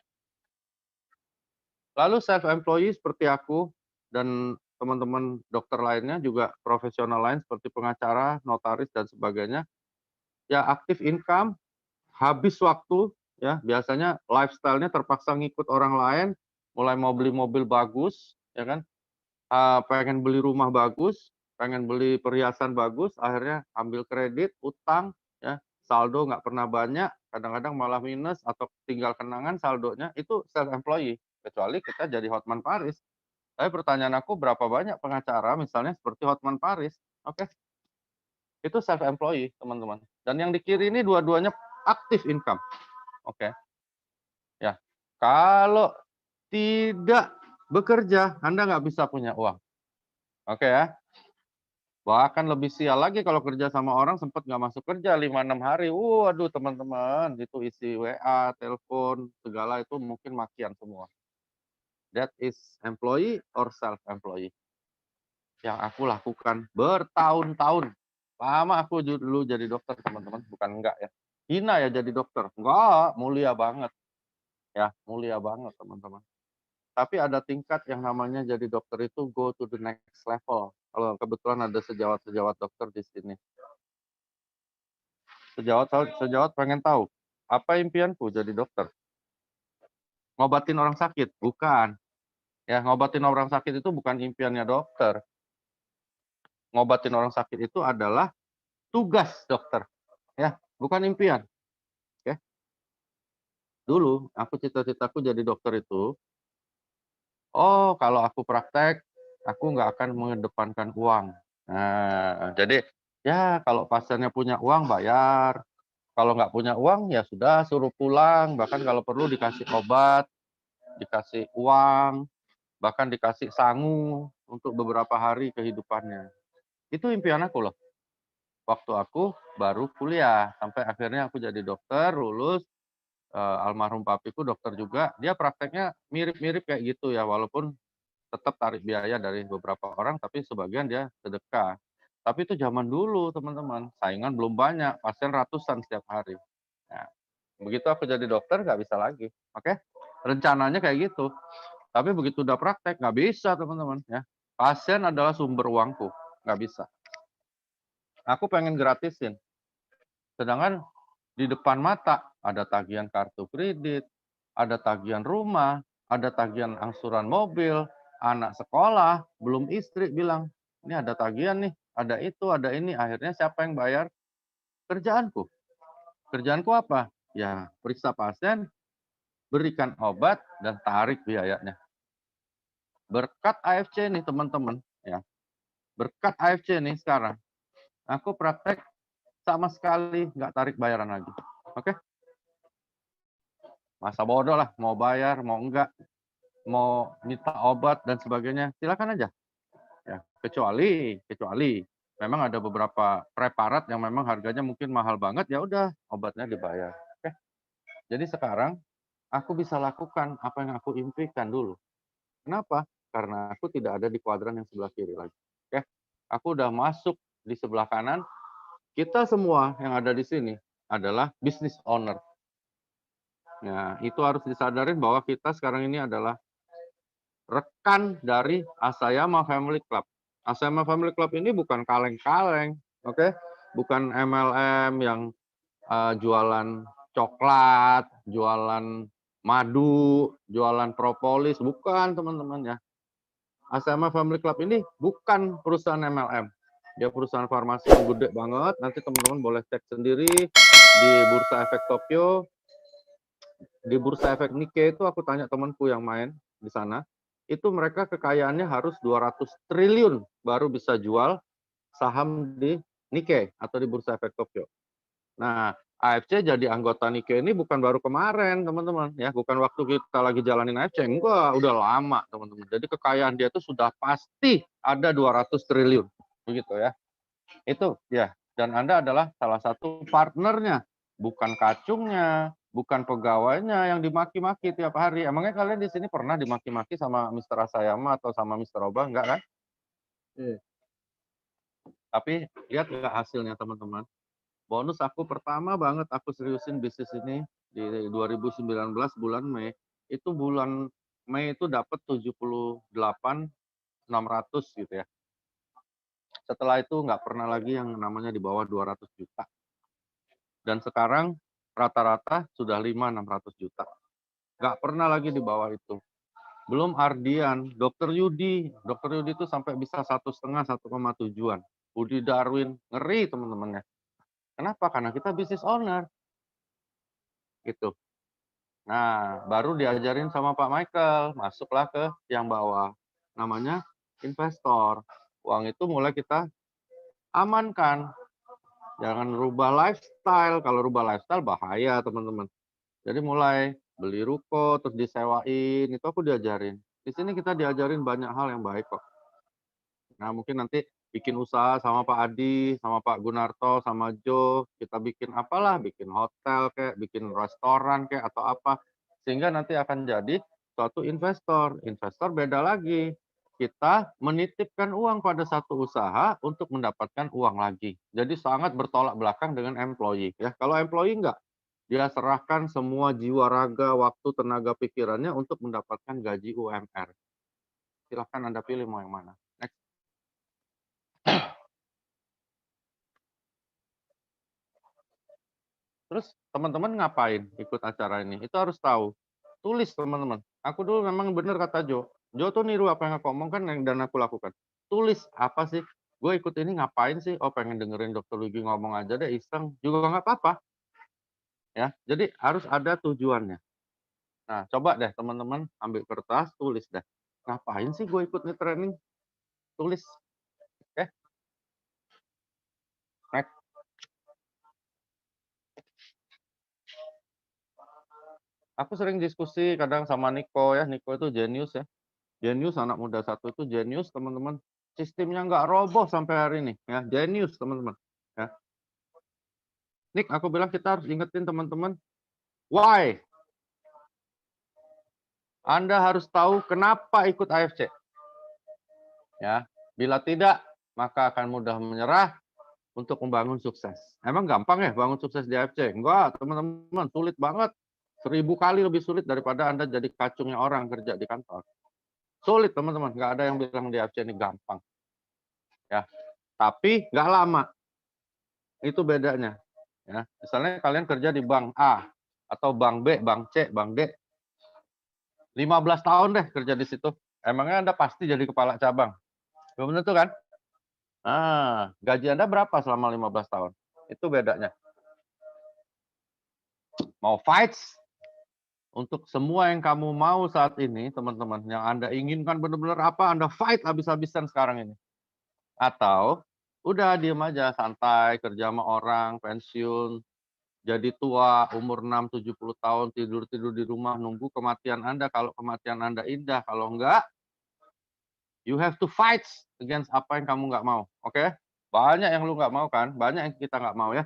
Lalu self employee seperti aku dan teman-teman dokter lainnya juga profesional lain seperti pengacara, notaris dan sebagainya, ya aktif income, habis waktu, ya biasanya lifestyle-nya terpaksa ngikut orang lain, mulai mau beli mobil bagus, ya kan, pengen beli rumah bagus, pengen beli perhiasan bagus, akhirnya ambil kredit, utang, ya, saldo nggak pernah banyak, kadang-kadang malah minus atau tinggal kenangan saldonya, itu self employee. Kecuali kita jadi Hotman Paris. Tapi pertanyaan aku berapa banyak pengacara misalnya seperti Hotman Paris, oke, itu self employee teman-teman. Dan yang di kiri ini dua-duanya aktif income, oke. Ya, kalau tidak bekerja, Anda nggak bisa punya uang. Oke ya. Bahkan lebih sial lagi kalau kerja sama orang sempat nggak masuk kerja 5-6 hari. Waduh teman-teman, itu isi WA, telepon, segala itu mungkin makian semua. That is employee or self-employee. Yang aku lakukan bertahun-tahun. Lama aku dulu jadi dokter teman-teman, bukan enggak ya. Hina ya jadi dokter, enggak, mulia banget. ya, mulia banget teman-teman. Tapi ada tingkat yang namanya jadi dokter itu go to the next level. Kalau kebetulan ada sejawat-sejawat dokter di sini. Sejawat pengen tahu, apa impianku jadi dokter? Ngobatin orang sakit? Bukan. Ya, ngobatin orang sakit itu bukan impiannya dokter. Ngobatin orang sakit itu adalah tugas dokter, ya, bukan impian. Oke. Dulu aku cita-citaku jadi dokter itu, oh kalau aku praktek, aku nggak akan mengedepankan uang. Nah, jadi ya kalau pasiennya punya uang bayar, kalau nggak punya uang ya sudah suruh pulang, bahkan kalau perlu dikasih obat, dikasih uang, bahkan dikasih sangu untuk beberapa hari kehidupannya. Itu impian aku loh. Waktu aku baru kuliah, sampai akhirnya aku jadi dokter, lulus, almarhum papiku dokter juga, dia prakteknya mirip-mirip kayak gitu ya, walaupun tetap tarik biaya dari beberapa orang, tapi sebagian dia sedekah. Tapi itu zaman dulu teman-teman, saingan belum banyak, pasien ratusan setiap hari. Nah, begitu aku jadi dokter nggak bisa lagi, oke? Rencananya kayak gitu, tapi begitu udah praktek nggak bisa teman-teman ya. Pasien adalah sumber uangku, nggak bisa. Aku pengen gratisin, sedangkan di depan mata ada tagihan kartu kredit, ada tagihan rumah, ada tagihan angsuran mobil, anak sekolah, belum istri bilang, "Ini ada tagihan nih, ada itu, ada ini." Akhirnya siapa yang bayar? Kerjaanku. Kerjaanku apa? Ya, periksa pasien, berikan obat, dan tarik biayanya. Berkat AFC nih teman-teman, ya. Berkat AFC nih sekarang, aku praktek sama sekali nggak tarik bayaran lagi. Oke? Masa bodoh lah, mau bayar, mau enggak, mau minta obat dan sebagainya, silakan aja. Ya, kecuali memang ada beberapa preparat yang memang harganya mungkin mahal banget, ya udah obatnya dibayar. Oke. Jadi sekarang aku bisa lakukan apa yang aku impikan dulu. Kenapa? Karena aku tidak ada di kuadran yang sebelah kiri lagi. Oke. Aku udah masuk di sebelah kanan. Kita semua yang ada di sini adalah business owner. Nah, itu harus disadarin bahwa kita sekarang ini adalah rekan dari Asayama Family Club. Asayama Family Club ini bukan kaleng-kaleng, oke? Bukan MLM yang jualan coklat, jualan madu, jualan propolis, bukan teman-teman ya. Asayama Family Club ini bukan perusahaan MLM. Dia perusahaan farmasi yang gede banget. Nanti teman-teman boleh cek sendiri di Bursa Efek Tokyo. Di Bursa Efek Nikkei itu aku tanya temanku yang main di sana, itu mereka kekayaannya harus 200 triliun baru bisa jual saham di Nikkei atau di Bursa Efek Tokyo. Nah, AFC jadi anggota Nikkei ini bukan baru kemarin, teman-teman, ya, bukan waktu kita lagi jalanin AFC, enggak, udah lama, teman-teman. Jadi kekayaan dia itu sudah pasti ada 200 triliun, begitu ya. Itu ya, dan Anda adalah salah satu partnernya, bukan kacungnya, bukan pegawainya yang dimaki-maki tiap hari. Emangnya kalian di sini pernah dimaki-maki sama Mister Asayama atau sama Mister Oba? Enggak kan? Tapi lihat nggak hasilnya teman-teman. Bonus aku pertama banget aku seriusin bisnis ini di 2019 bulan Mei. Itu bulan Mei itu dapat 78.600 gitu ya. Setelah itu nggak pernah lagi yang namanya di bawah 200 juta. Dan sekarang rata-rata sudah 5.600 juta. Nggak pernah lagi di bawah itu. Belum Ardian, Dokter Yudi. Dokter Yudi itu sampai bisa 1,5, 1,7-an. Budi Darwin, ngeri teman-temannya. Kenapa? Karena kita business owner. Gitu. Nah, baru diajarin sama Pak Michael, masuklah ke yang bawah. Namanya investor. Uang itu mulai kita amankan. Jangan rubah lifestyle. Kalau rubah lifestyle bahaya, teman-teman. Jadi mulai beli ruko, terus disewain, itu aku diajarin. Di sini kita diajarin banyak hal yang baik kok. Nah, mungkin nanti bikin usaha sama Pak Adi, sama Pak Gunarto, sama Jo, kita bikin apalah, bikin hotel kayak, bikin restoran kayak atau apa. Sehingga nanti akan jadi suatu investor. Investor beda lagi. Kita menitipkan uang pada satu usaha untuk mendapatkan uang lagi. Jadi sangat bertolak belakang dengan employee ya. Kalau employee enggak. Dia serahkan semua jiwa raga, waktu, tenaga pikirannya untuk mendapatkan gaji UMR. Silahkan Anda pilih mau yang mana. Next. Terus teman-teman ngapain ikut acara ini? Itu harus tahu. Tulis teman-teman. Aku dulu memang benar kata Jo. Jo tuh niru apa yang aku omongkan dan aku lakukan. Tulis apa sih? Gue ikut ini ngapain sih? Oh pengen dengerin Dokter Luigi ngomong aja deh iseng. Juga nggak apa-apa. Ya, jadi harus ada tujuannya. Nah, coba deh teman-teman ambil kertas, tulis deh. Ngapain sih gue ikut nih training? Tulis. Oke. Next. Aku sering diskusi kadang sama Niko ya. Niko itu jenius ya. Jenius anak muda satu itu jenius teman-teman. Sistemnya nggak roboh sampai hari ini ya. Jenius teman-teman. Ya. Nick, aku bilang kita harus ingetin teman-teman. Why? Anda harus tahu kenapa ikut AFC. Ya, bila tidak, maka akan mudah menyerah untuk membangun sukses. Emang gampang ya bangun sukses di AFC? Enggak, teman-teman, sulit banget. 1000 kali lebih sulit daripada Anda jadi kacungnya orang kerja di kantor. Sulit, teman-teman. Nggak ada yang bilang di AFC ini gampang. Ya, tapi nggak lama. Itu bedanya. Ya, misalnya kalian kerja di bank A atau bank B, bank C, bank D. 15 tahun deh kerja di situ. Emangnya Anda pasti jadi kepala cabang? Belum tentu kan? Gaji Anda berapa selama 15 tahun? Itu bedanya. Mau fights untuk semua yang kamu mau saat ini, teman-teman, yang Anda inginkan benar-benar apa, Anda fight habis-habisan sekarang ini. Atau udah diem aja, santai, kerja sama orang, pensiun, jadi tua, umur 6-70 tahun, tidur-tidur di rumah, nunggu kematian Anda. Kalau kematian Anda indah, kalau enggak, you have to fight against apa yang kamu nggak mau. Oke? Banyak yang lu nggak mau kan? Banyak yang kita nggak mau ya.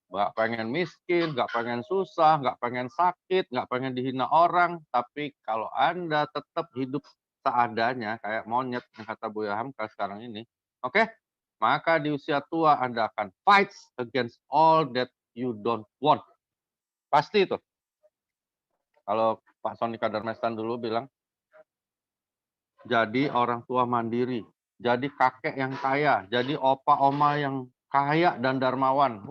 Nggak pengen miskin, nggak pengen susah, nggak pengen sakit, nggak pengen dihina orang. Tapi kalau Anda tetap hidup seadanya, kayak monyet yang kata Buya Hamka sekarang ini, oke? Maka di usia tua Anda akan fight against all that you don't want. Pasti itu. Kalau Pak Sony Kadarmestan dulu bilang, jadi orang tua mandiri, jadi kakek yang kaya, jadi opa oma yang kaya dan dermawan.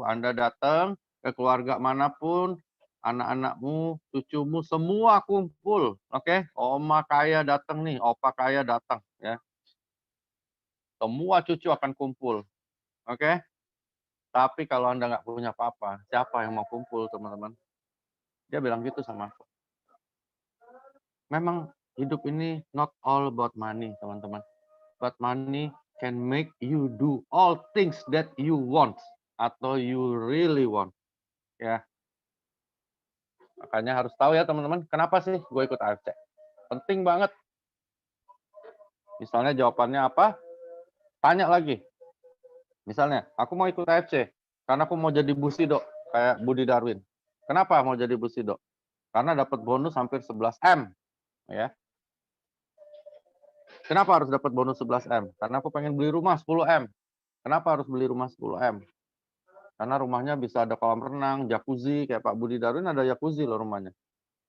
Anda datang ke keluarga manapun, anak-anakmu, cucumu semua kumpul, oke? Oma kaya datang nih, opa kaya datang, ya. Semua cucu akan kumpul, oke? Tapi kalau Anda nggak punya apa-apa, siapa yang mau kumpul, teman-teman? Dia bilang gitu sama aku. Memang hidup ini not all about money, teman-teman. But money can make you do all things that you want atau you really want. Ya, makanya harus tahu ya teman-teman, kenapa sih gue ikut AFC? Penting banget. Misalnya jawabannya apa? Tanya lagi. Misalnya, aku mau ikut AFC karena aku mau jadi Busido kayak Budi Darwin. Kenapa mau jadi Busido? Karena dapat bonus hampir 11 M, ya. Kenapa harus dapat bonus 11 M? Karena aku pengen beli rumah 10 M. Kenapa harus beli rumah 10 M? Karena rumahnya bisa ada kolam renang, jacuzzi, kayak Pak Budi Darwin ada jacuzzi loh rumahnya.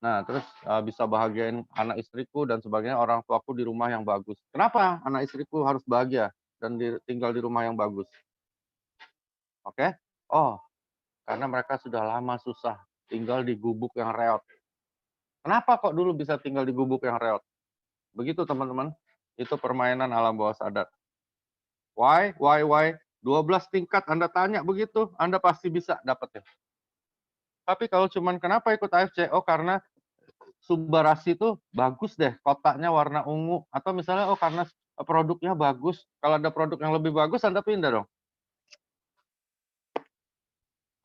Nah, terus bisa bahagiain anak istriku dan sebagainya, orang tuaku di rumah yang bagus. Kenapa anak istriku harus bahagia dan tinggal di rumah yang bagus? Oke? Oh, karena mereka sudah lama susah tinggal di gubuk yang reot. Kenapa kok dulu bisa tinggal di gubuk yang reot? Begitu teman-teman, itu permainan alam bawah sadar. Why? 12 tingkat Anda tanya begitu, Anda pasti bisa dapetin. Tapi kalau cuman kenapa ikut AFC? Oh karena Subarasi itu bagus deh, kotaknya warna ungu. Atau misalnya, oh karena produknya bagus. Kalau ada produk yang lebih bagus, Anda pindah dong.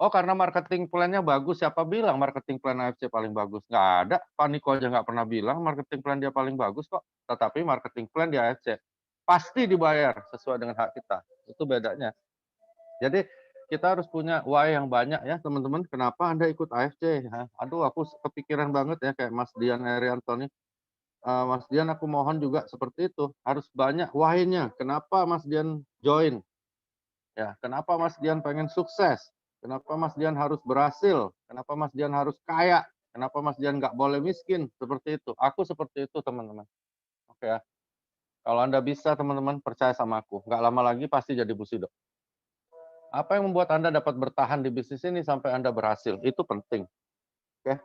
Oh karena marketing plan-nya bagus, siapa bilang marketing plan AFC paling bagus? Nggak ada, Pak Niko aja nggak pernah bilang marketing plan dia paling bagus kok. Tetapi marketing plan di AFC pasti dibayar sesuai dengan hak kita. Itu bedanya. Jadi kita harus punya why yang banyak ya teman-teman. Kenapa Anda ikut AFC? Aduh aku kepikiran banget ya kayak Mas Dian Arianto nih. Mas Dian aku mohon juga seperti itu. Harus banyak why-nya. Kenapa Mas Dian join? Ya, kenapa Mas Dian pengen sukses? Kenapa Mas Dian harus berhasil? Kenapa Mas Dian harus kaya? Kenapa Mas Dian nggak boleh miskin? Seperti itu. Aku seperti itu, teman-teman. Oke ya. Kalau Anda bisa, teman-teman, percaya sama aku. Nggak lama lagi pasti jadi Bushido. Apa yang membuat Anda dapat bertahan di bisnis ini sampai Anda berhasil? Itu penting. Oke.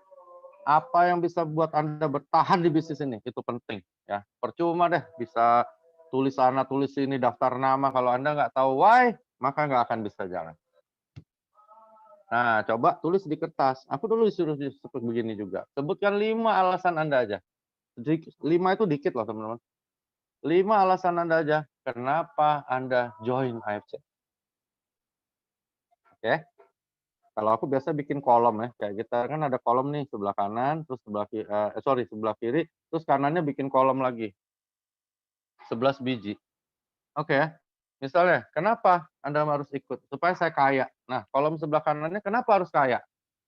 Apa yang bisa buat Anda bertahan di bisnis ini? Itu penting. Ya. Percuma deh bisa tulis sana, tulis sini, daftar nama. Kalau Anda nggak tahu why, maka nggak akan bisa jalan. Nah, coba tulis di kertas. Aku dulu disuruh seperti begini juga. Sebutkan 5 alasan Anda aja. 5 itu dikit loh, teman-teman. 5 alasan Anda aja, kenapa Anda join AFC. Oke? Kalau aku biasa bikin kolom ya, kayak kita kan ada kolom nih sebelah kanan, terus sebelah kiri, terus kanannya bikin kolom lagi. 11 biji. Oke ya? Misalnya, kenapa Anda harus ikut? Supaya saya kaya. Nah, kolom sebelah kanannya kenapa harus kaya?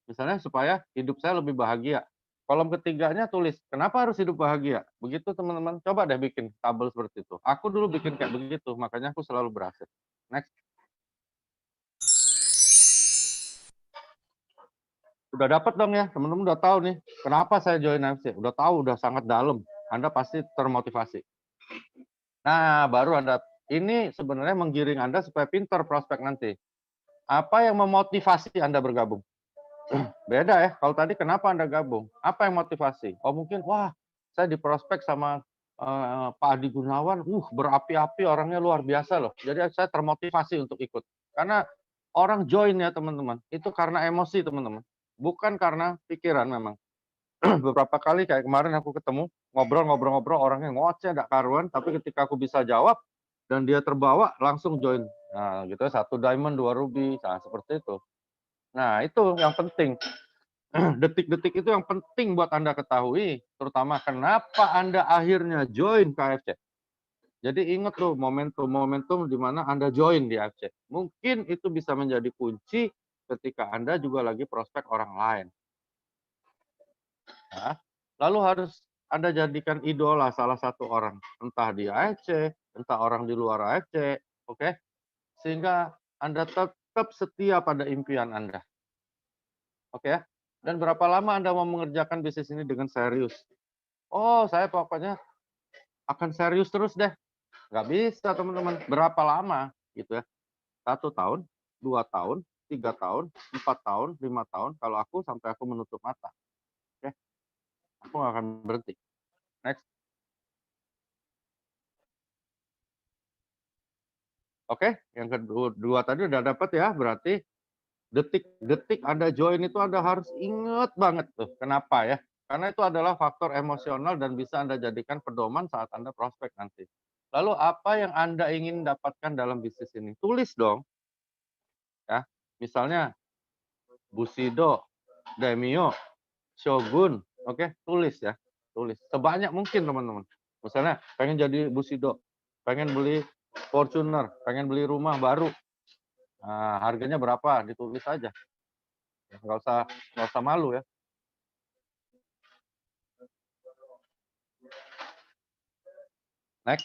Misalnya supaya hidup saya lebih bahagia. Kolom ketiganya tulis, kenapa harus hidup bahagia? Begitu teman-teman, coba deh bikin tabel seperti itu. Aku dulu bikin kayak begitu, makanya aku selalu berhasil. Next. Udah dapat dong ya, teman-teman udah tahu nih, kenapa saya join AFC. Udah tahu, udah sangat dalam. Anda pasti termotivasi. Nah, baru Anda, ini sebenarnya menggiring Anda supaya pintar prospek nanti. Apa yang memotivasi Anda bergabung? Beda ya, kalau tadi kenapa Anda gabung? Apa yang motivasi? Oh mungkin, wah saya diprospek sama Pak Adi Gunawan, berapi-api, orangnya luar biasa loh. Jadi saya termotivasi untuk ikut. Karena orang join ya teman-teman, itu karena emosi teman-teman. Bukan karena pikiran memang. Beberapa kali kayak kemarin aku ketemu, ngobrol-ngobrol-ngobrol, orangnya ngoceh, gak karuan, tapi ketika aku bisa jawab, dan dia terbawa, langsung join. Nah gitu ya, 1 diamond, 2 ruby, nah seperti itu. Nah itu yang penting. Detik-detik itu yang penting buat Anda ketahui, terutama kenapa Anda akhirnya join ke AFC. Jadi ingat tuh momentum-momentum di mana Anda join di AFC. Mungkin itu bisa menjadi kunci ketika Anda juga lagi prospek orang lain. Nah, lalu harus Anda jadikan idola salah satu orang, entah di AFC, entah orang di luar AFC, oke? Sehingga Anda tetap setia pada impian Anda. Oke ya? Dan berapa lama Anda mau mengerjakan bisnis ini dengan serius? Oh, saya pokoknya akan serius terus deh. Nggak bisa, teman-teman. Berapa lama? Gitu ya. 1 tahun, 2 tahun, 3 tahun, 4 tahun, 5 tahun. Kalau aku sampai aku menutup mata. Oke? Aku nggak akan berhenti. Next. Oke, yang kedua tadi udah dapat ya. Berarti detik-detik Anda join itu Anda harus ingat banget tuh. Kenapa ya? Karena itu adalah faktor emosional dan bisa Anda jadikan pedoman saat Anda prospek nanti. Lalu apa yang Anda ingin dapatkan dalam bisnis ini? Tulis dong. Ya, misalnya Bushido, Daimyo, Shogun, oke, tulis ya, tulis sebanyak mungkin teman-teman. Misalnya pengen jadi Bushido, pengen beli Fortuner, pengen beli rumah baru, nah, harganya berapa? Ditulis aja, nggak usah malu ya. Next.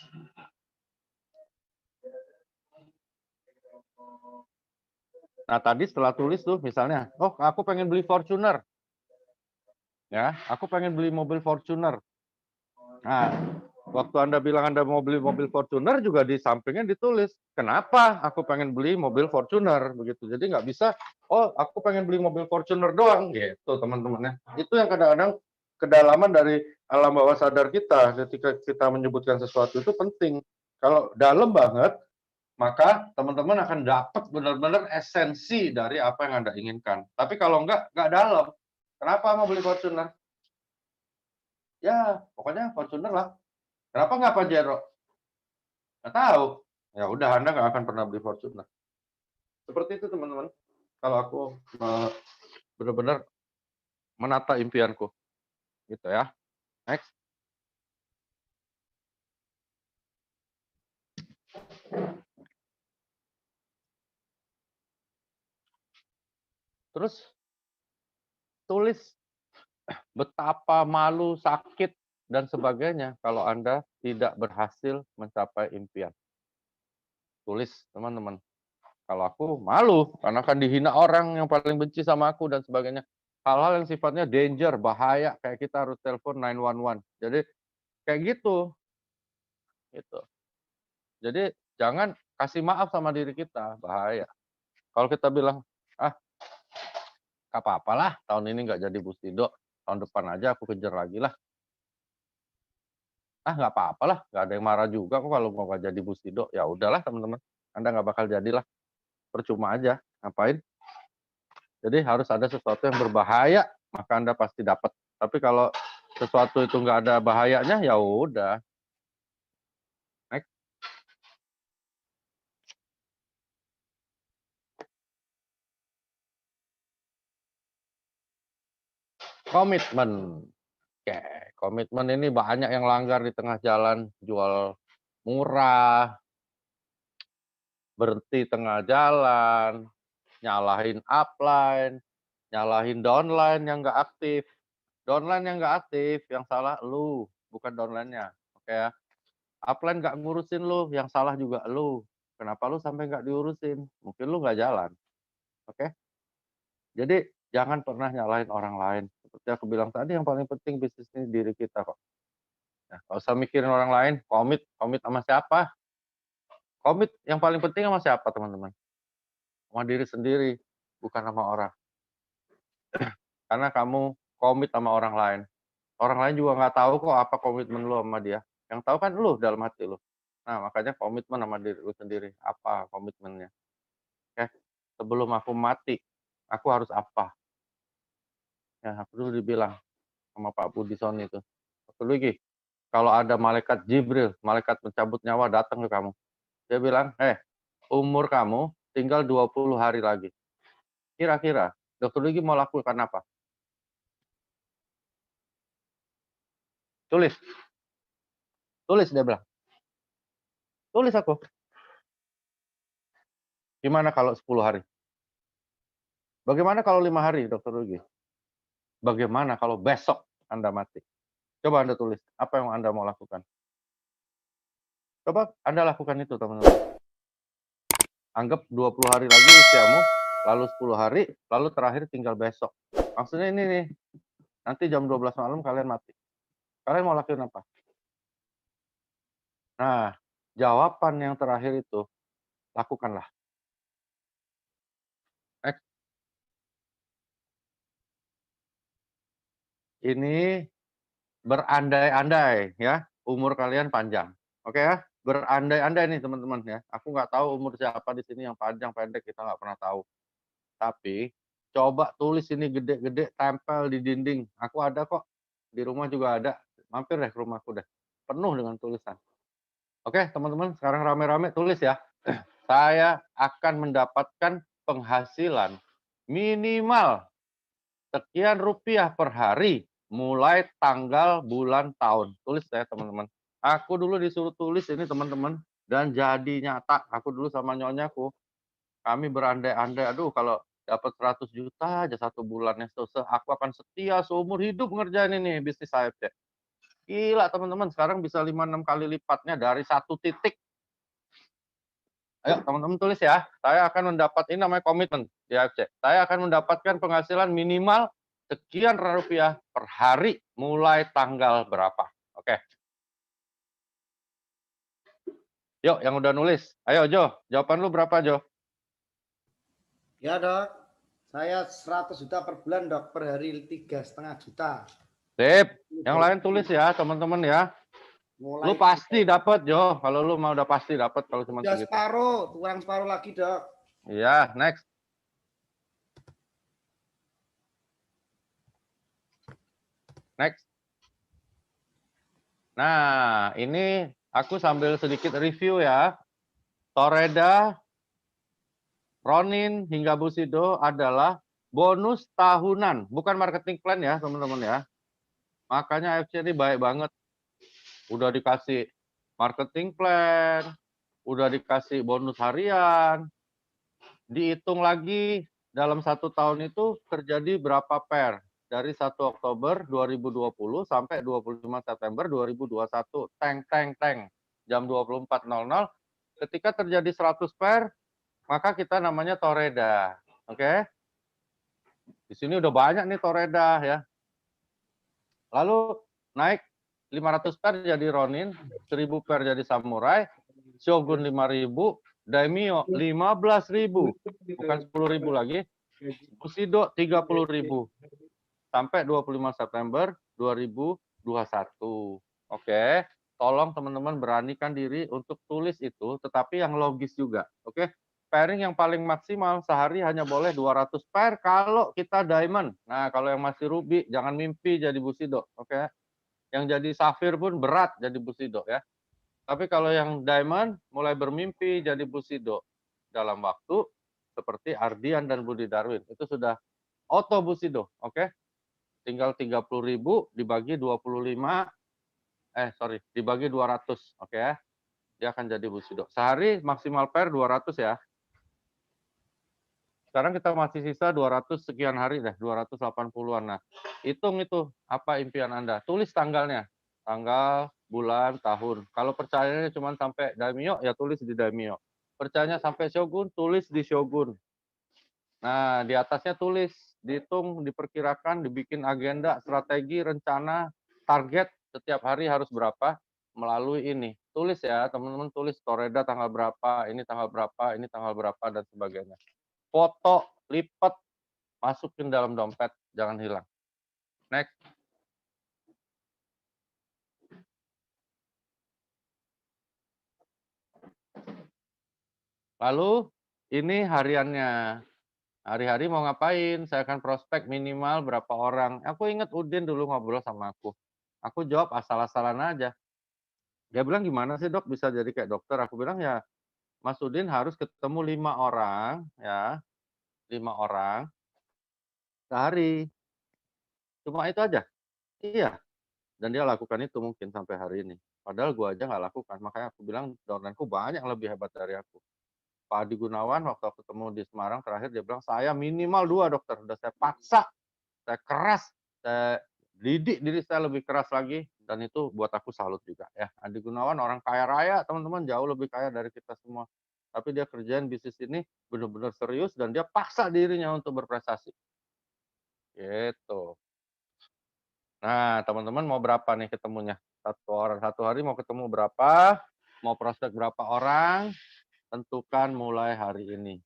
Nah tadi setelah tulis tuh misalnya, oh aku pengen beli Fortuner, ya, aku pengen beli mobil Fortuner. Nah, waktu Anda bilang Anda mau beli mobil Fortuner juga di sampingnya ditulis, kenapa aku pengen beli mobil Fortuner, begitu. Jadi nggak bisa, oh aku pengen beli mobil Fortuner doang, gitu teman-teman ya. Itu yang kadang-kadang kedalaman dari alam bawah sadar kita ketika kita menyebutkan sesuatu itu penting. Kalau dalam banget, maka teman-teman akan dapat benar-benar esensi dari apa yang Anda inginkan. Tapi kalau nggak dalam. Kenapa mau beli Fortuner? Ya, pokoknya Fortuner lah. Kenapa nggak Pajero? Nggak tahu. Ya udah, Anda nggak akan pernah beli Fortuner. Seperti itu teman-teman. Kalau aku benar-benar menata impianku, gitu ya. Next. Terus tulis betapa malu, sakit, dan sebagainya kalau Anda tidak berhasil mencapai impian. Tulis teman-teman. kalau aku malu karena kan dihina orang yang paling benci sama aku dan sebagainya. Hal-hal yang sifatnya danger, bahaya, kayak kita harus telepon 911. Jadi kayak gitu. Jadi jangan kasih maaf sama diri kita, bahaya. Kalau kita bilang, "Ah, nggak apa-apalah, tahun ini nggak jadi Bustido, tahun depan aja aku kejar lagi lah. Ah, nggak apa-apalah, nggak ada yang marah juga kok kalau mau nggak jadi Bustido." Ya udahlah teman-teman, Anda nggak bakal jadilah, percuma aja, ngapain? Jadi harus ada sesuatu yang berbahaya, maka Anda pasti dapat. Tapi kalau sesuatu itu nggak ada bahayanya, ya udah, next. Komitmen. Oke, komitmen ini banyak yang langgar di tengah jalan, jual murah, berhenti tengah jalan, nyalahin upline, nyalahin downline yang nggak aktif. Downline yang nggak aktif, yang salah lu, bukan downline-nya, oke ya. Upline nggak ngurusin lu, yang salah juga lu. Kenapa lu sampai nggak diurusin? Mungkin lu nggak jalan, oke? Jadi jangan pernah nyalahin orang lain. Seperti aku bilang tadi, yang paling penting bisnis ini diri kita kok. Nah, nggak usah mikirin orang lain, komit komit sama siapa? Komit yang paling penting sama siapa, teman-teman? Sama diri sendiri, bukan sama orang. Karena kamu komit sama orang lain. Orang lain juga nggak tahu kok apa komitmen lu sama dia. Yang tahu kan lu dalam hati lu. Nah, makanya komitmen sama diri lu sendiri. Apa komitmennya? Oke, sebelum aku mati, aku harus apa? Ya, aku dulu dibilang sama Pak Budi Soni itu. Waktu dulu Gi, kalau ada malaikat Jibril, malaikat pencabut nyawa datang ke kamu. Dia bilang, umur kamu tinggal 20 hari lagi. Kira-kira Dokter Luigi mau lakukan apa? Tulis, tulis dia bilang. Tulis aku. Gimana kalau 10 hari? Bagaimana kalau 5 hari, Dokter Luigi? Bagaimana kalau besok Anda mati? Coba Anda tulis, apa yang Anda mau lakukan? Coba Anda lakukan itu, teman-teman. Anggap 20 hari lagi usiamu, lalu 10 hari, lalu terakhir tinggal besok. Maksudnya ini nih, nanti jam 12 malam kalian mati. Kalian mau lakukan apa? Nah, jawaban yang terakhir itu, lakukanlah. Next. Ini berandai-andai ya, umur kalian panjang. Oke ya? Berandai-andai nih teman-teman ya. Aku nggak tahu umur siapa di sini yang panjang pendek, kita nggak pernah tahu. Tapi coba tulis ini gede-gede, tempel di dinding. Aku ada kok. Di rumah juga ada. Mampir deh ke rumahku deh. Penuh dengan tulisan. Oke, teman-teman, sekarang rame-rame tulis ya. Saya akan mendapatkan penghasilan minimal sekian rupiah per hari mulai tanggal, bulan, tahun. Tulis ya teman-teman. Aku dulu disuruh tulis ini teman-teman dan jadi nyata. Aku dulu sama nyonyaku, kami berandai-andai, aduh kalau dapat 100 juta aja satu bulannya, aku akan setia seumur hidup ngerjain ini bisnis AFC. Gila teman-teman, sekarang bisa 5-6 kali lipatnya dari satu titik. Ayo teman-teman tulis ya, saya akan mendapat, ini namanya komitmen di AFC. Saya akan mendapatkan penghasilan minimal sekian rupiah per hari mulai tanggal berapa. Oke. Yuk yang udah nulis. Ayo Jo, jawaban lu berapa Jo? Ya dok, saya 100 juta per bulan dok, per hari 3,5 juta. Sip, yang lain tulis ya teman-teman ya. Mulai Lu pasti dapat Jo, kalau lu mau udah pasti dapat kalau cuma udah segitu. separuh, kurang separuh lagi dok. Iya, next. Next. Nah, ini aku sambil sedikit review ya. Toreda, Ronin, hingga Busido adalah bonus tahunan, bukan marketing plan ya teman-teman ya. Makanya AFC ini baik banget. Udah dikasih marketing plan, udah dikasih bonus harian, dihitung lagi dalam 1 tahun itu terjadi berapa pair. Dari 1 Oktober 2020 sampai 25 September 2021. Teng, teng, teng. Jam 24.00, ketika terjadi 100 pair, maka kita namanya Toreda. Oke. Di sini udah banyak nih Toreda ya. Lalu naik 500 per jadi Ronin, 1000 per jadi Samurai, Shogun 5.000, Daimyo 15.000, bukan 10.000 lagi, Bushido 30.000 sampai 25 September 2021. Oke, tolong teman-teman beranikan diri untuk tulis itu, tetapi yang logis juga. Oke, pairing yang paling maksimal sehari hanya boleh 200 pair kalau kita diamond. Nah, kalau yang masih ruby jangan mimpi jadi Bushido. Oke, yang jadi safir pun berat jadi Bushido ya. Tapi kalau yang diamond mulai bermimpi jadi Bushido dalam waktu seperti Ardian dan Budi Darwin. Itu sudah auto Bushido, oke? Tinggal 30.000 dibagi 25, dibagi 200, oke ya. Dia akan jadi Bushido. Sehari maksimal pair 200 ya. Sekarang kita masih sisa 200 sekian hari deh, 280-an. Nah, hitung itu apa impian Anda. Tulis tanggalnya. Tanggal, bulan, tahun. Kalau percayanya cuma sampai Daimyo, ya tulis di Daimyo. Percayanya sampai Shogun, tulis di Shogun. Nah, di atasnya tulis, dihitung, diperkirakan, dibikin agenda, strategi, rencana, target setiap hari harus berapa melalui ini. Tulis ya, teman-teman tulis Toreda tanggal berapa, ini tanggal berapa, ini tanggal berapa, dan sebagainya. Foto, lipat, masukin dalam dompet, jangan hilang. Next. Lalu, ini hariannya. Hari-hari mau ngapain? Saya akan prospek minimal berapa orang. Aku ingat Udin dulu ngobrol sama aku. Aku jawab asal-asalan aja. Dia bilang, gimana sih dok bisa jadi kayak dokter? Aku bilang, ya Mas Udin harus ketemu 5 orang, ya 5 orang sehari. Cuma itu aja. Iya. Dan dia lakukan itu mungkin sampai hari ini. Padahal gua aja nggak lakukan. Makanya aku bilang downline-ku banyak yang lebih hebat dari aku. Pak Adi Gunawan waktu aku ketemu di Semarang terakhir dia bilang, saya minimal 2 dokter. Udah saya paksa, saya keras, saya didik diri saya lebih keras lagi. Dan itu buat aku salut juga ya. Adi Gunawan orang kaya raya teman-teman, jauh lebih kaya dari kita semua. Tapi dia kerjain bisnis ini benar-benar serius dan dia paksa dirinya untuk berprestasi. Gitu. Nah, teman-teman mau berapa nih ketemunya? Satu hari mau ketemu berapa? Mau prospek berapa orang? Tentukan mulai hari ini.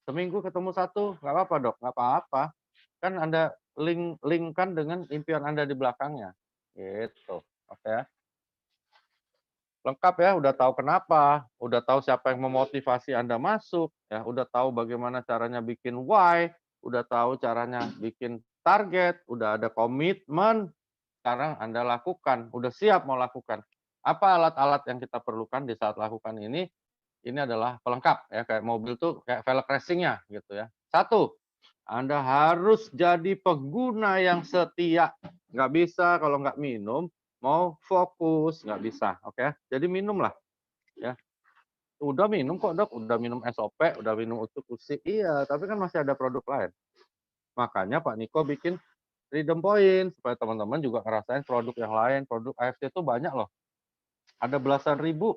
Seminggu ketemu satu, nggak apa-apa dok, nggak apa-apa. Kan Anda linkkan dengan impian Anda di belakangnya. Gitu. Oke ya. Lengkap ya, udah tahu kenapa, udah tahu siapa yang memotivasi Anda masuk, ya, udah tahu bagaimana caranya bikin why, udah tahu caranya bikin target, udah ada komitmen, sekarang Anda lakukan, udah siap mau lakukan. Apa alat-alat yang kita perlukan di saat lakukan ini adalah pelengkap ya, kayak mobil tuh kayak velg racing-nya gitu ya. Satu, Anda harus jadi pengguna yang setia. Nggak bisa kalau nggak minum, mau fokus, nggak bisa. Oke, jadi minumlah ya. Udah minum kok dok, udah minum SOP, udah minum utuk usik. Iya, tapi kan masih ada produk lain. Makanya Pak Niko bikin Freedom Point, supaya teman-teman juga ngerasain produk yang lain. Produk AFC itu banyak loh. Ada belasan ribu.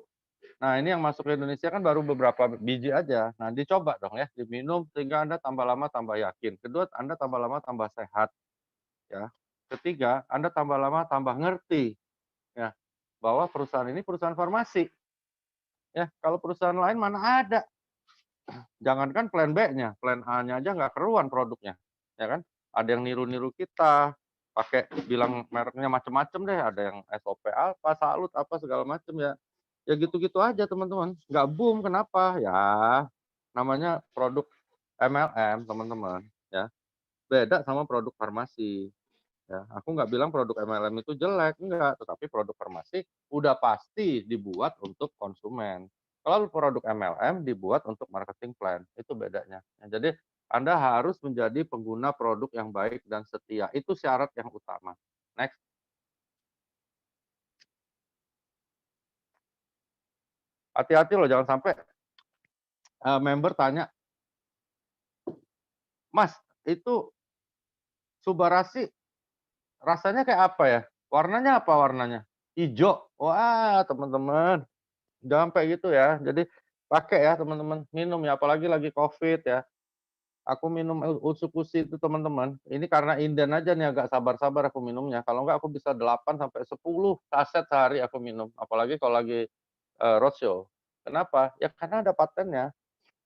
Nah, ini yang masuk ke Indonesia kan baru beberapa biji aja. Nah, dicoba dong ya, diminum sehingga Anda tambah lama tambah yakin. Kedua, Anda tambah lama tambah sehat ya. Ketiga, Anda tambah lama tambah ngerti ya bahwa perusahaan ini perusahaan farmasi. Ya, kalau perusahaan lain mana ada. Jangankan plan B-nya, plan A-nya aja nggak keruan produknya. Ya kan? Ada yang niru-niru kita, pakai bilang mereknya macam-macam deh, ada yang SOP apa, Salut apa segala macam ya. Ya gitu-gitu aja teman-teman. Nggak boom kenapa? Ya namanya produk MLM teman-teman ya. Beda sama produk farmasi. Ya, aku nggak bilang produk MLM itu jelek, enggak, tetapi produk farmasi udah pasti dibuat untuk konsumen. Kalau produk MLM dibuat untuk marketing plan, itu bedanya. Ya, jadi Anda harus menjadi pengguna produk yang baik dan setia. Itu syarat yang utama. Next. Hati-hati loh, jangan sampai member tanya, Mas, itu Subarasi rasanya kayak apa ya? Warnanya apa warnanya? Hijau. Wah, teman-teman, jangan sampai gitu ya. Jadi pakai ya teman-teman, minum ya, apalagi lagi Covid ya. Aku minum Utsukushi itu teman-teman, ini karena inden aja nih agak sabar-sabar aku minumnya, kalau enggak aku bisa 8 sampai 10 saset sehari aku minum, apalagi kalau lagi, roadshow. Kenapa? Ya karena ada patennya,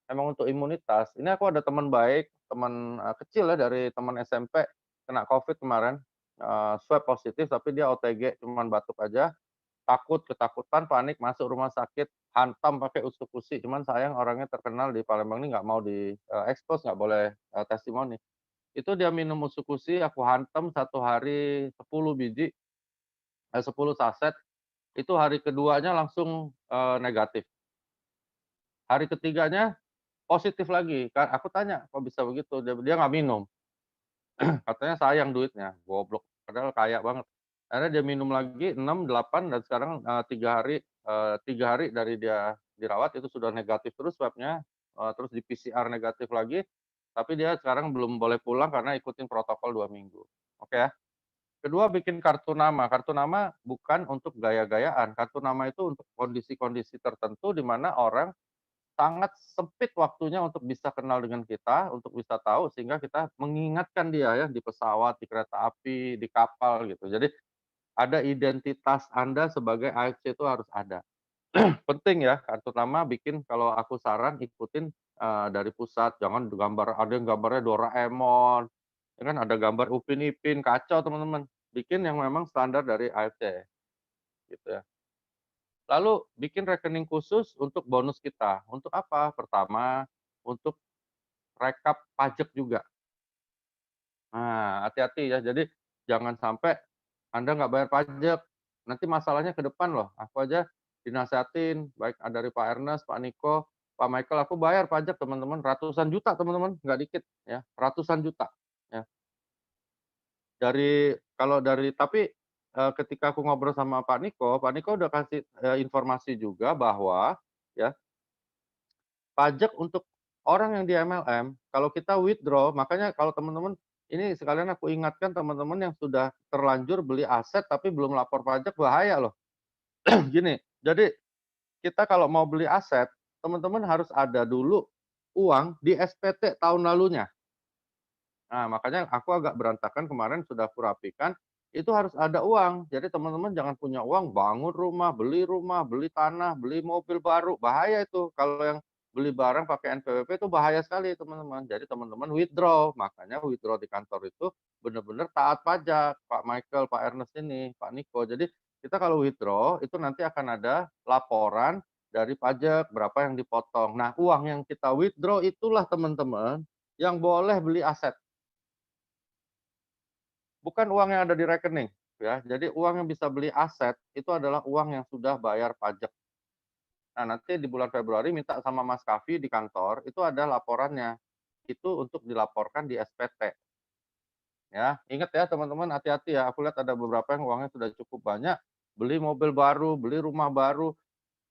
emang untuk imunitas. Ini aku ada teman baik, teman, kecil ya dari teman SMP, kena Covid kemarin, swab positif tapi dia OTG cuman batuk aja, takut, ketakutan, panik, masuk rumah sakit, hantam pakai Utsukushi, cuman sayang orangnya terkenal di Palembang ini nggak mau expose, nggak boleh, testimoni. Itu dia minum Utsukushi, aku hantam 1 hari 10 biji, 10 saset, itu hari keduanya langsung, negatif. Hari ketiganya positif lagi, aku tanya, "Kok bisa begitu?" Dia nggak minum, katanya sayang duitnya, goblok, padahal kaya banget. Akhirnya dia minum lagi 6, 8 dan sekarang, 3 hari dari dia dirawat itu sudah negatif terus swab-nya, terus di PCR negatif lagi, tapi dia sekarang belum boleh pulang karena ikutin protokol 2 minggu. Oke ya. Kedua bikin kartu nama bukan untuk gaya-gayaan, kartu nama itu untuk kondisi-kondisi tertentu di mana orang sangat sempit waktunya untuk bisa kenal dengan kita, untuk bisa tahu sehingga kita mengingatkan dia ya di pesawat, di kereta api, di kapal gitu. Jadi ada identitas Anda sebagai AFC itu harus ada. Penting ya kartu nama bikin kalau aku saran ikutin, dari pusat, jangan gambar ada yang gambarnya Doraemon, ya kan ada gambar Upin Ipin, kacau teman-teman. Bikin yang memang standar dari AFC gitu ya. Lalu bikin rekening khusus untuk bonus kita. Untuk apa? Pertama, untuk rekap pajak juga. Nah, hati-hati ya. Jadi jangan sampai Anda nggak bayar pajak, nanti masalahnya ke depan loh. Aku aja dinasehatin, baik dari Pak Ernest, Pak Niko, Pak Michael, aku bayar pajak teman-teman, ratusan juta teman-teman, nggak dikit ya, ratusan juta ya. Tapi, ketika aku ngobrol sama Pak Niko udah kasih, informasi juga bahwa ya pajak untuk orang yang di MLM, kalau kita withdraw, makanya kalau teman-teman ini sekalian aku ingatkan teman-teman yang sudah terlanjur beli aset tapi belum lapor pajak bahaya loh. Gini, jadi kita kalau mau beli aset, teman-teman harus ada dulu uang di SPT tahun lalunya. Nah, makanya aku agak berantakan kemarin sudah aku rapikan, itu harus ada uang. Jadi teman-teman jangan punya uang, bangun rumah, beli tanah, beli mobil baru, bahaya itu. Kalau yang beli barang pakai NPWP itu bahaya sekali teman-teman. Jadi teman-teman withdraw, makanya withdraw di kantor itu benar-benar taat pajak, Pak Michael, Pak Ernest ini, Pak Niko. Jadi kita kalau withdraw itu nanti akan ada laporan dari pajak berapa yang dipotong. Nah, uang yang kita withdraw itulah teman-teman yang boleh beli aset. Bukan uang yang ada di rekening, ya. Jadi uang yang bisa beli aset, itu adalah uang yang sudah bayar pajak. Nah, nanti di bulan Februari minta sama Mas Kavi di kantor, itu ada laporannya. Itu untuk dilaporkan di SPT, ya. Ingat ya teman-teman, hati-hati ya, aku lihat ada beberapa yang uangnya sudah cukup banyak, beli mobil baru, beli rumah baru,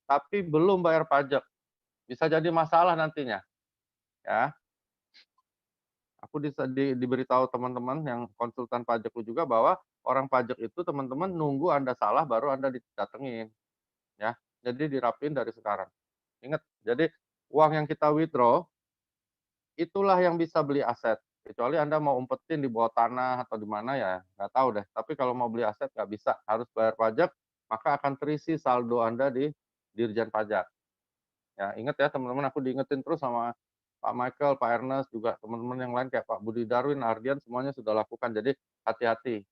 tapi belum bayar pajak. Bisa jadi masalah nantinya, ya. Aku diberitahu teman-teman yang konsultan pajakku juga bahwa orang pajak itu teman-teman nunggu Anda salah baru Anda didatengin, ya. Jadi dirapin dari sekarang. Ingat, jadi uang yang kita withdraw, itulah yang bisa beli aset. Kecuali Anda mau umpetin di bawah tanah atau di mana ya, nggak tahu deh. Tapi kalau mau beli aset nggak bisa, harus bayar pajak, maka akan terisi saldo Anda di Dirjen Pajak. Ya, ingat ya teman-teman, aku diingetin terus sama Pak Michael, Pak Ernest, juga teman-teman yang lain kayak Pak Budi Darwin, Ardian, semuanya sudah lakukan. Jadi hati-hati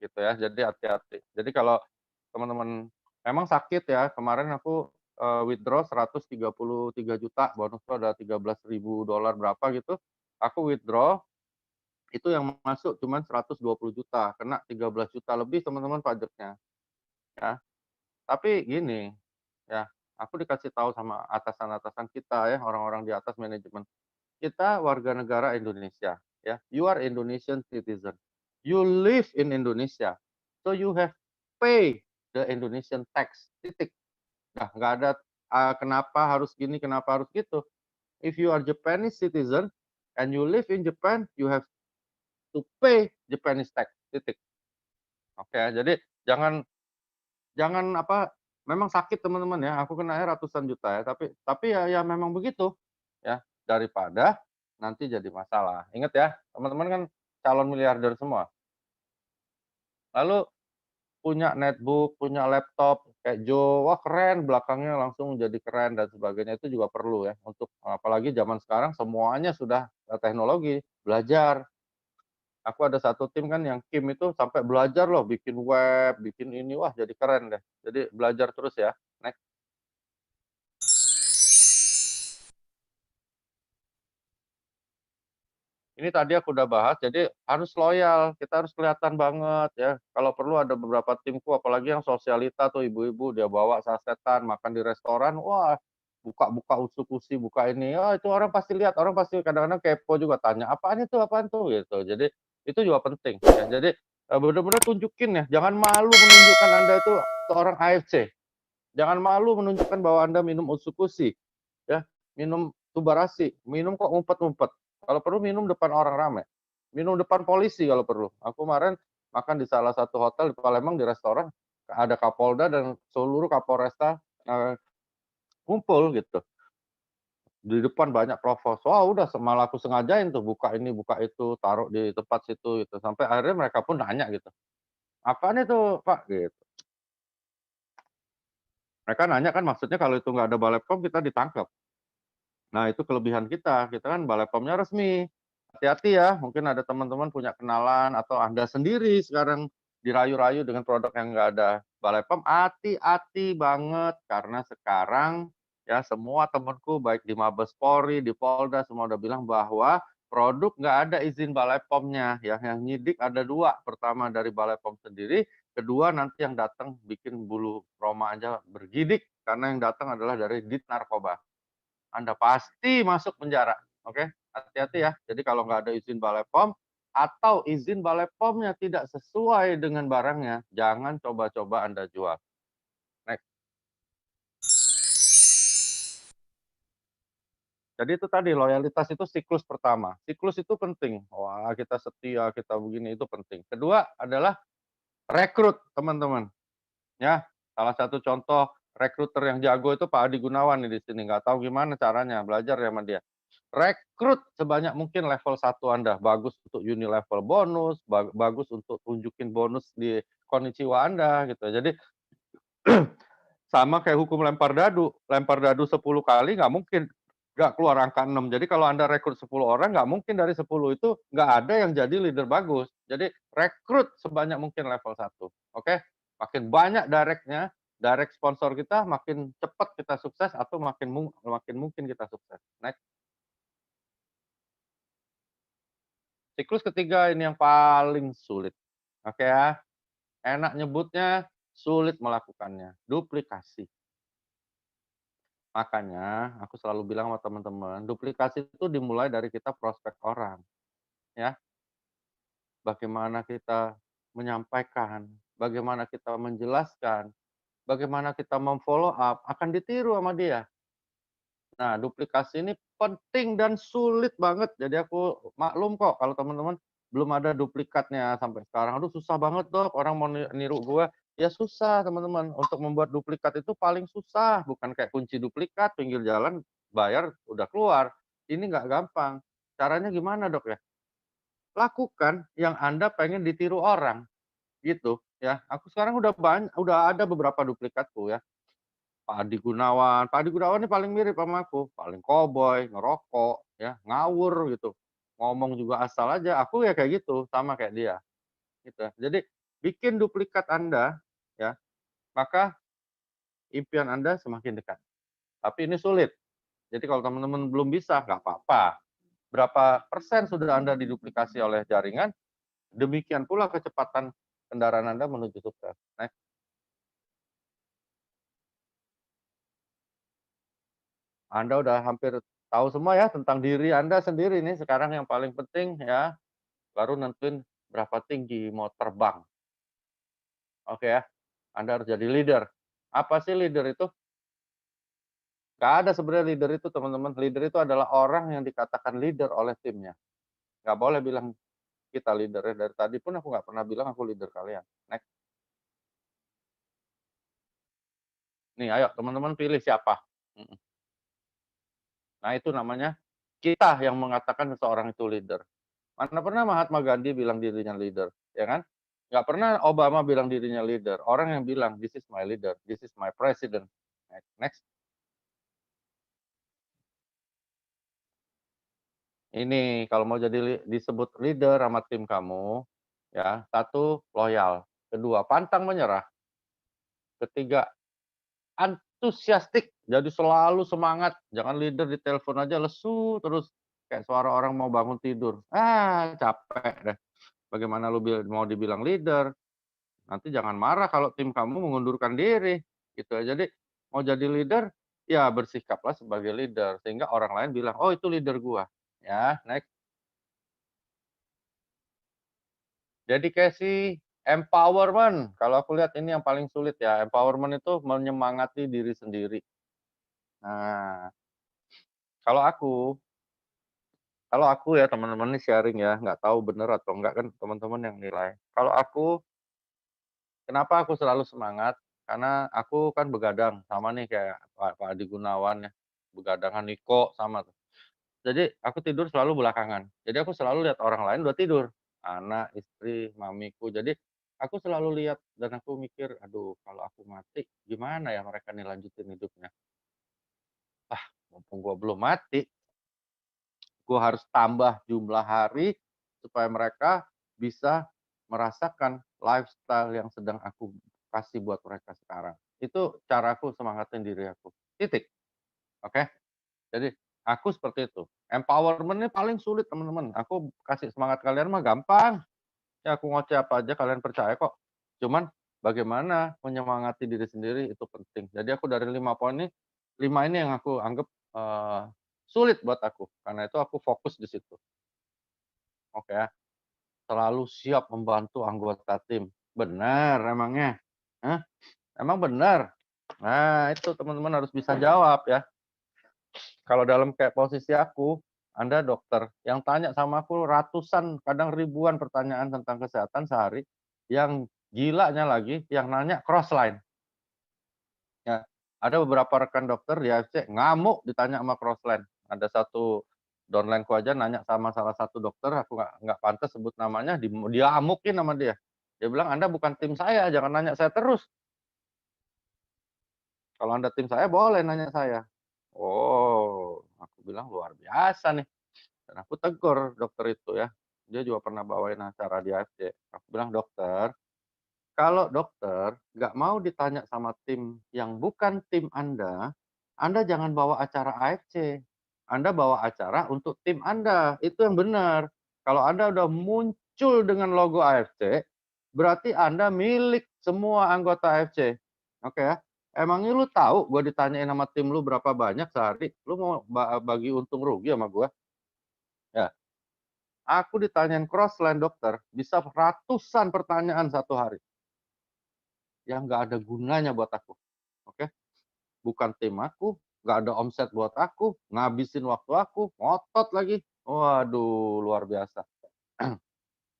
gitu ya, jadi hati-hati. Jadi kalau teman-teman memang sakit ya, kemarin aku, withdraw 133 juta, bonusnya ada $13.000 berapa gitu, aku withdraw, itu yang masuk cuman 120 juta, kena 13 juta lebih teman-teman pajaknya, ya. Tapi gini, ya, aku dikasih tahu sama atasan-atasan kita ya, orang-orang di atas manajemen, kita warga negara Indonesia, ya. You are Indonesian citizen. You live in Indonesia. So you have pay the Indonesian tax, titik. Nah, nggak ada, kenapa harus gini, kenapa harus gitu. If you are Japanese citizen and you live in Japan, you have to pay Japanese tax, titik. Oke, jadi jangan jangan apa, Memang sakit teman-teman ya, aku kenanya ratusan juta ya, tapi ya memang begitu, ya, daripada nanti jadi masalah. Ingat ya, teman-teman kan calon miliarder semua. Lalu punya netbook, punya laptop kayak Joe, wah keren, belakangnya langsung jadi keren dan sebagainya, itu juga perlu ya untuk apalagi zaman sekarang semuanya sudah, teknologi, belajar. Aku ada satu tim kan yang Kim itu sampai belajar loh bikin web, bikin ini, wah jadi keren deh. Jadi belajar terus ya, next. Ini tadi aku udah bahas, jadi harus loyal, kita harus kelihatan banget ya. Kalau perlu ada beberapa timku, apalagi yang sosialita tuh ibu-ibu, dia bawa sasetan, makan di restoran, wah buka-buka usus-usi, buka ini, oh itu orang pasti lihat, orang pasti kadang-kadang kepo juga tanya, apaan tuh?" Gitu. Jadi itu juga penting ya. Jadi, bener-bener tunjukin ya, jangan malu menunjukkan Anda itu seorang AFC, jangan malu menunjukkan bahwa Anda minum usus-usi, ya, minum tubarasi, minum kok ngumpet-ngumpet. Kalau perlu minum depan orang ramai, minum depan polisi kalau perlu. Aku kemarin makan di salah satu hotel di Palembang di restoran, ada Kapolda dan seluruh Kapolresta, ngumpul gitu. Di depan banyak provos. Wah udah malah aku sengajain tuh buka ini, buka itu, taruh di tempat situ gitu, sampai akhirnya mereka pun nanya gitu, "Apaan itu Pak?" Gitu. Mereka nanya kan maksudnya kalau itu nggak ada Balepom kita ditangkap. Nah, itu kelebihan kita kan Balepomnya resmi. Hati-hati ya, mungkin ada teman-teman punya kenalan atau Anda sendiri sekarang dirayu-rayu dengan produk yang nggak ada Balepom, hati-hati banget karena sekarang ya semua temanku baik di Mabes Polri, di Polda semua udah bilang bahwa produk nggak ada izin Balepomnya ya, yang nyidik ada 2, pertama dari Balepom sendiri, kedua nanti yang datang bikin bulu roma aja bergidik karena yang datang adalah dari Dit Narkoba. Anda pasti masuk penjara, oke? Hati-hati ya. Jadi kalau nggak ada izin Balai POM atau izin Balai POM-nya tidak sesuai dengan barangnya, jangan coba-coba Anda jual. Next. Jadi itu tadi loyalitas itu siklus pertama. Siklus itu penting. Wah, kita setia, kita begini itu penting. Kedua adalah rekrut, teman-teman. Ya, salah satu contoh rekruter yang jago itu Pak Adi Gunawan nih di sini. Nggak tahu gimana caranya, belajar ya sama dia. Rekrut sebanyak mungkin level 1 Anda, bagus untuk uni level bonus, bagus untuk tunjukin bonus di konnichiwa Anda gitu. Jadi sama kayak hukum lempar dadu 10 kali nggak mungkin nggak keluar angka 6. Jadi kalau Anda rekrut 10 orang, nggak mungkin dari 10 itu nggak ada yang jadi leader bagus. Jadi rekrut sebanyak mungkin level 1, oke? Makin banyak direct sponsor kita, makin cepat kita sukses atau makin mungkin kita sukses. Next. Siklus ketiga ini yang paling sulit, oke ya. Enak nyebutnya, sulit melakukannya, duplikasi. Makanya aku selalu bilang sama teman-teman, duplikasi itu dimulai dari kita prospek orang, ya. Bagaimana kita menyampaikan, bagaimana kita menjelaskan, bagaimana kita memfollow up, akan ditiru sama dia. Nah, duplikasi ini penting dan sulit banget. Jadi aku maklum kok kalau teman-teman belum ada duplikatnya sampai sekarang. Aduh susah banget Dok, orang mau niru gua. Ya susah teman-teman, untuk membuat duplikat itu paling susah. Bukan kayak kunci duplikat, pinggir jalan, bayar, udah keluar. Ini nggak gampang. Caranya gimana Dok ya? Lakukan yang Anda pengen ditiru orang, gitu ya. Aku sekarang udah ada beberapa duplikatku ya. Pak Adi Gunawan ini paling mirip sama aku, paling koboi, ngerokok, ya, ngawur gitu, ngomong juga asal aja, aku ya kayak gitu, sama kayak dia, gitu ya. Jadi bikin duplikat Anda, ya, maka impian Anda semakin dekat. Tapi ini sulit, jadi kalau teman-teman belum bisa, nggak apa-apa. Berapa persen sudah Anda diduplikasi oleh jaringan, demikian pula kecepatan kendaraan Anda menuju sukses. Next. Anda udah hampir tahu semua ya tentang diri Anda sendiri nih, sekarang yang paling penting ya, baru nentuin berapa tinggi mau terbang, oke ya. Anda harus jadi leader. Apa sih leader itu? Nggak ada sebenarnya leader itu teman-teman, leader itu adalah orang yang dikatakan leader oleh timnya. Nggak boleh bilang kita leader ya, dari tadi pun aku nggak pernah bilang aku leader kalian. Next. Nih ayo teman-teman pilih siapa. Mhm. Nah itu namanya kita yang mengatakan seseorang itu leader. Mana pernah Mahatma Gandhi bilang dirinya leader, ya kan? Nggak pernah Obama bilang dirinya leader. Orang yang bilang, "This is my leader, this is my president." Next. Ini kalau mau jadi disebut leader sama tim kamu, ya, satu loyal, kedua pantang menyerah, ketiga antusiastik, jadi selalu semangat, jangan leader di telepon aja lesu terus, kayak suara orang mau bangun tidur. Ah, capek deh. Bagaimana lu mau dibilang leader, nanti jangan marah kalau tim kamu mengundurkan diri, gitu ya. Jadi mau jadi leader, ya bersikaplah sebagai leader, sehingga orang lain bilang, "Oh itu leader gua." Ya, next. Dedikasi, empowerment, kalau aku lihat ini yang paling sulit ya, empowerment itu menyemangati diri sendiri. Nah, kalau aku kalau aku ya teman-teman ini sharing ya, nggak tahu bener atau enggak kan teman-teman yang nilai. Kalau aku, kenapa aku selalu semangat, karena aku kan begadang, sama nih kayak Pak Adi Gunawan ya, begadangan Niko, sama tuh. Jadi aku tidur selalu belakangan. Jadi aku selalu lihat orang lain udah tidur, anak, istri, mamiku. Jadi aku selalu lihat dan aku mikir, "Aduh kalau aku mati gimana ya mereka nih lanjutin hidupnya? Ah, mumpung gua belum mati, gua harus tambah jumlah hari supaya mereka bisa merasakan lifestyle yang sedang aku kasih buat mereka sekarang." Itu caraku semangatin diri aku, titik, oke? Jadi, aku seperti itu. Empowerment ini paling sulit teman-teman. Aku kasih semangat kalian mah gampang, ya aku ngoceh apa aja kalian percaya kok. Cuman bagaimana menyemangati diri sendiri itu penting. Jadi aku dari 5 poin ini, 5 ini yang aku anggap, sulit buat aku, karena itu aku fokus di situ, oke ya. Selalu siap membantu anggota tim. Benar emangnya? Hah? Emang benar? Nah itu teman-teman harus bisa jawab ya. Kalau dalam kayak posisi aku, Anda dokter, yang tanya sama aku ratusan, kadang ribuan pertanyaan tentang kesehatan sehari, yang gilanya lagi, yang nanya crossline. Ya, ada beberapa rekan dokter di AFC ngamuk ditanya sama crossline. Ada satu downline-ku aja nanya sama salah satu dokter, aku nggak pantas sebut namanya, dia amukin sama dia. Dia bilang, "Anda bukan tim saya, jangan nanya saya terus. Kalau Anda tim saya boleh nanya saya." Oh, aku bilang luar biasa nih. Dan aku tegur dokter itu ya, dia juga pernah bawain acara di AFC. Aku bilang, "Dokter, kalau dokter nggak mau ditanya sama tim yang bukan tim Anda jangan bawa acara AFC. Anda bawa acara untuk tim Anda, itu yang benar. Kalau Anda udah muncul dengan logo AFC, berarti Anda milik semua anggota AFC." Oke ya. Emangnya lu tahu gua ditanyain sama tim lu berapa banyak sehari? Lu mau bagi untung rugi sama gua? Ya. Aku ditanyain crossline dokter, bisa ratusan pertanyaan satu hari, yang nggak ada gunanya buat aku, oke? Bukan tim aku, nggak ada omset buat aku, ngabisin waktu aku, ngotot lagi. Waduh, luar biasa.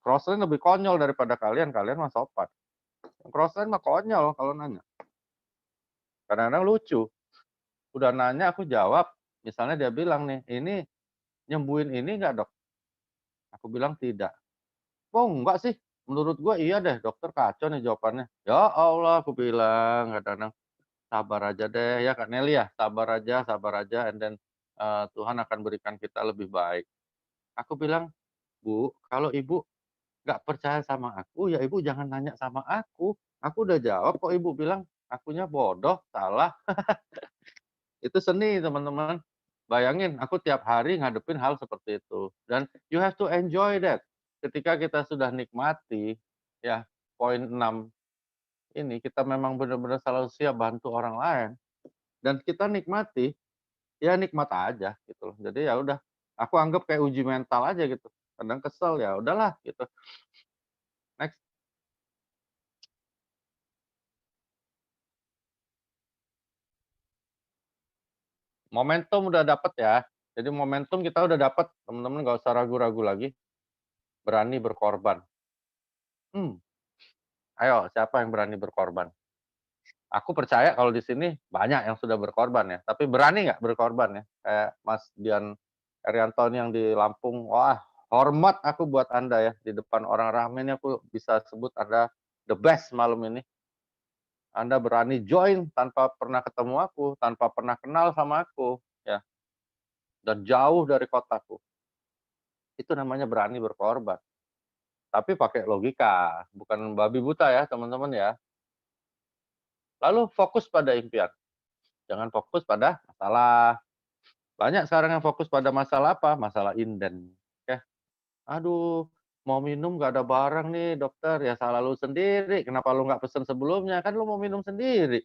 Crossline lebih konyol daripada kalian, kalian mah sopan. Crossline mah konyol kalau nanya, kadang-kadang lucu. Udah nanya aku jawab, misalnya dia bilang nih, "Ini nyembuhin ini nggak Dok?" Aku bilang, "Tidak." "Oh enggak sih, menurut gua iya deh, dokter kacau nih jawabannya." Ya Allah aku bilang kadang-kadang, "Sabar aja deh ya Kak Nelly ya, sabar aja and then, Tuhan akan berikan kita lebih baik." Aku bilang, "Bu, kalau Ibu nggak percaya sama aku, ya Ibu jangan nanya sama aku. Aku udah jawab kok Ibu bilang akunya bodoh, salah." Itu seni teman-teman. Bayangin aku tiap hari ngadepin hal seperti itu dan you have to enjoy that. Ketika kita sudah nikmati, ya poin 6 ini kita memang benar-benar selalu siap bantu orang lain dan kita nikmati, ya nikmat aja gitu loh. Jadi ya udah, aku anggap kayak uji mental aja gitu. Kadang kesel, ya udahlah gitu. Next, momentum udah dapet ya. Jadi momentum kita udah dapet, teman-teman nggak usah ragu-ragu lagi, berani berkorban. Hmm, ayo siapa yang berani berkorban? Aku percaya kalau di sini banyak yang sudah berkorban ya, tapi berani nggak berkorban ya? Kayak Mas Dian Arianto yang di Lampung, wah hormat aku buat Anda ya, di depan orang ramai ini aku bisa sebut Anda the best malam ini. Anda berani join tanpa pernah ketemu aku, tanpa pernah kenal sama aku, ya, dan jauh dari kotaku. Itu namanya berani berkorban. Tapi pakai logika, bukan babi buta ya teman-teman ya. Lalu fokus pada impian, jangan fokus pada masalah. Banyak sekarang yang fokus pada masalah apa? Masalah inden. Ya, "Aduh, mau minum nggak ada barang nih dokter." Ya salah lu sendiri, kenapa lu nggak pesen sebelumnya? Kan lu mau minum sendiri.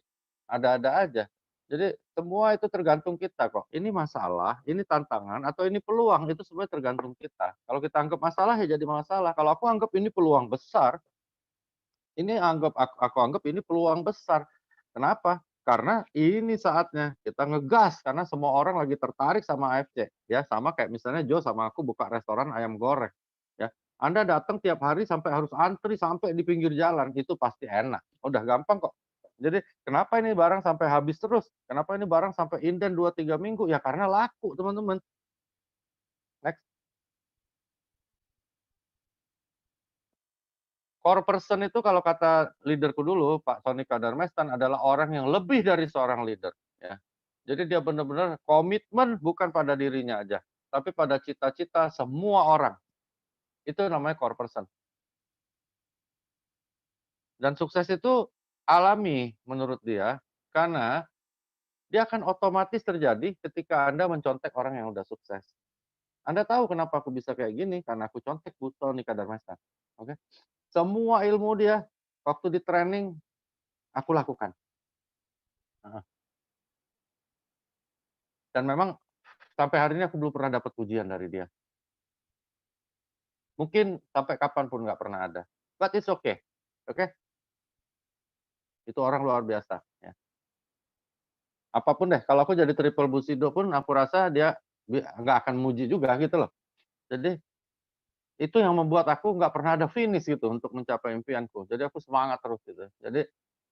Ada-ada aja. Jadi semua itu tergantung kita kok. Ini masalah, ini tantangan, atau ini peluang, itu sebenarnya tergantung kita. Kalau kita anggap masalah ya jadi masalah, kalau aku anggap ini peluang besar, ini aku anggap ini peluang besar. Kenapa? Karena ini saatnya kita ngegas, karena semua orang lagi tertarik sama AFC, ya. Sama kayak misalnya Jo sama aku buka restoran ayam goreng, ya. Anda datang tiap hari sampai harus antri sampai di pinggir jalan, itu pasti enak. Udah gampang kok. Jadi kenapa ini barang sampai habis terus? Kenapa ini barang sampai inden 2 3 minggu? Ya karena laku, teman-teman. Next. Core person itu kalau kata leaderku dulu, Pak Sony Kadarmaistan adalah orang yang lebih dari seorang leader, ya. Jadi dia benar-benar komitmen bukan pada dirinya aja, tapi pada cita-cita semua orang. Itu namanya core person. Dan sukses itu alami menurut dia, karena dia akan otomatis terjadi ketika Anda mencontek orang yang udah sukses. Anda tahu kenapa aku bisa kayak gini? Karena aku contek Bu Sony Kadarmaistan, oke. Semua ilmu dia waktu di training aku lakukan, heeh. Dan memang sampai hari ini aku belum pernah dapat pujian dari dia. Mungkin sampai kapan pun nggak pernah ada. But it's okay, oke? Itu orang luar biasa, ya. Apapun deh, kalau aku jadi triple Bushido pun aku rasa dia nggak akan muji juga gitu loh. Jadi itu yang membuat aku nggak pernah ada finish gitu untuk mencapai impianku. Jadi aku semangat terus gitu. Jadi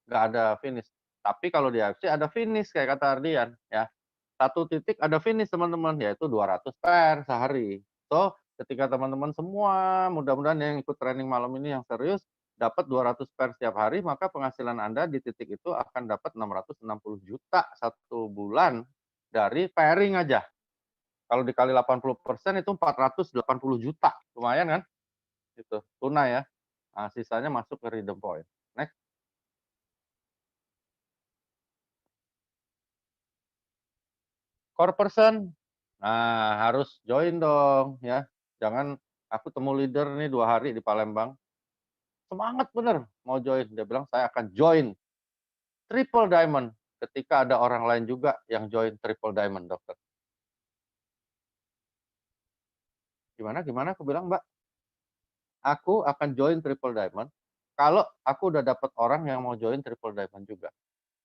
nggak ada finish. Tapi kalau di AFC ada finish kayak kata Ardian, ya. Satu titik ada finish teman-teman, yaitu 200 per sehari. So, ketika teman-teman semua mudah-mudahan yang ikut training malam ini yang serius, dapat 200 per setiap hari, maka penghasilan Anda di titik itu akan dapat 660 juta satu bulan dari pairing aja. Kalau dikali 80% itu 480 juta, lumayan kan? Itu tunai ya. Nah, sisanya masuk ke Redeem Point. Next. Core person, nah harus join dong ya. Jangan aku temu leader nih 2 hari di Palembang, semangat bener mau join, dia bilang, "Saya akan join Triple Diamond," ketika ada orang lain juga yang join Triple Diamond, Dokter. "Gimana gimana?" Aku bilang, "Mbak, aku akan join Triple Diamond kalau aku udah dapat orang yang mau join Triple Diamond juga."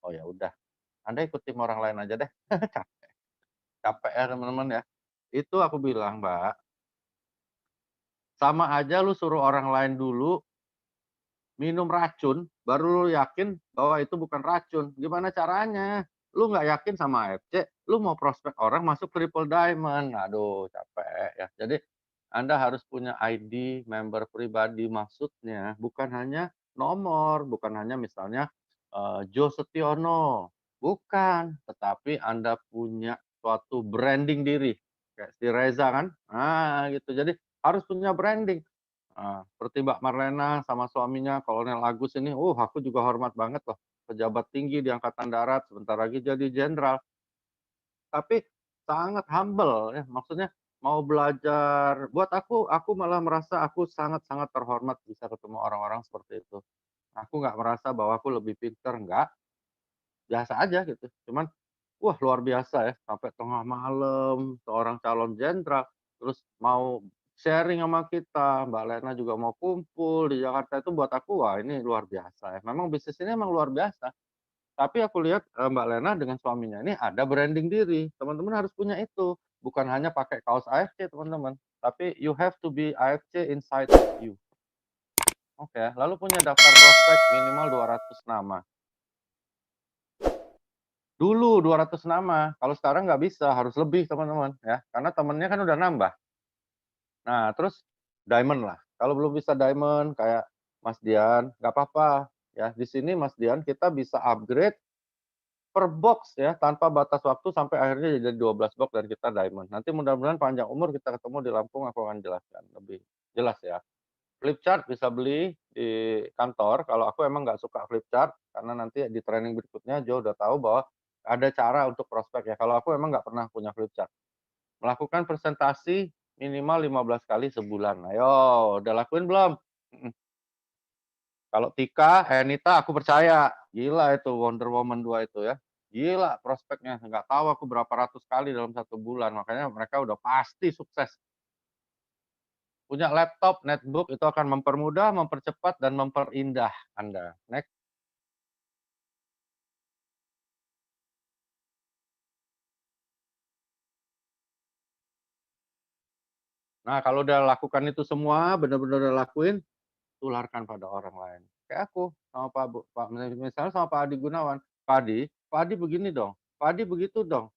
"Oh ya udah, Anda ikut tim orang lain aja deh." Capek capek ya teman-teman ya. Itu aku bilang, "Mbak, sama aja lu suruh orang lain dulu minum racun, baru lu yakin bahwa itu bukan racun. Gimana caranya? Lu nggak yakin sama AFC, lu mau prospek orang masuk Triple Diamond. Aduh, capek ya. Jadi Anda harus punya ID member pribadi, maksudnya bukan hanya nomor, bukan hanya misalnya, Jo Setiono, bukan, tetapi Anda punya suatu branding diri, kayak si Reza kan, gitu. Jadi harus punya branding. Seperti Mbak Marlena sama suaminya Kolonel Agus ini, aku juga hormat banget loh, pejabat tinggi di Angkatan Darat, sebentar lagi jadi jenderal. Tapi sangat humble ya, maksudnya mau belajar. Buat aku malah merasa aku sangat-sangat terhormat bisa ketemu orang-orang seperti itu. Aku nggak merasa bahwa aku lebih pinter, enggak, biasa aja gitu. Cuman, wah luar biasa ya, sampai tengah malam seorang calon jenderal, terus mau sharing sama kita, Mbak Lena juga mau kumpul di Jakarta, itu buat aku, wah ini luar biasa ya. Memang bisnis ini emang luar biasa. Tapi aku lihat, Mbak Lena dengan suaminya ini ada branding diri, teman-teman harus punya itu. Bukan hanya pakai kaos AFC teman-teman, tapi you have to be AFC inside of you. Oke, lalu punya daftar prospek minimal 200 nama. Dulu 200 nama, kalau sekarang nggak bisa, harus lebih teman-teman ya, karena temennya kan udah nambah. Nah, terus diamond lah, kalau belum bisa diamond kayak Mas Dian, nggak apa-apa ya, di sini Mas Dian kita bisa upgrade per box ya, tanpa batas waktu sampai akhirnya jadi 12 box dan kita diamond. Nanti mudah-mudahan panjang umur kita ketemu di Lampung, aku akan jelaskan lebih jelas ya. Flip chart bisa beli di kantor, kalau aku emang nggak suka flip chart, karena nanti di training berikutnya Jo udah tahu bahwa ada cara untuk prospek ya, kalau aku emang nggak pernah punya flip chart. Melakukan presentasi minimal 15 kali sebulan. Ayo, udah lakuin belum? Mhm. Kalau Tika, Nita aku percaya, gila itu Wonder Woman 2 itu ya. Gila prospeknya, nggak tahu aku berapa ratus kali dalam 1 bulan, makanya mereka udah pasti sukses. Punya laptop, netbook itu akan mempermudah, mempercepat, dan memperindah Anda. Next. Nah, kalau udah lakukan itu semua, benar-benar udah lakuin, tularkan pada orang lain. Kayak aku sama Pak misalnya sama Pak Adi Gunawan, Pak Adi begini dong, Pak Adi begitu dong.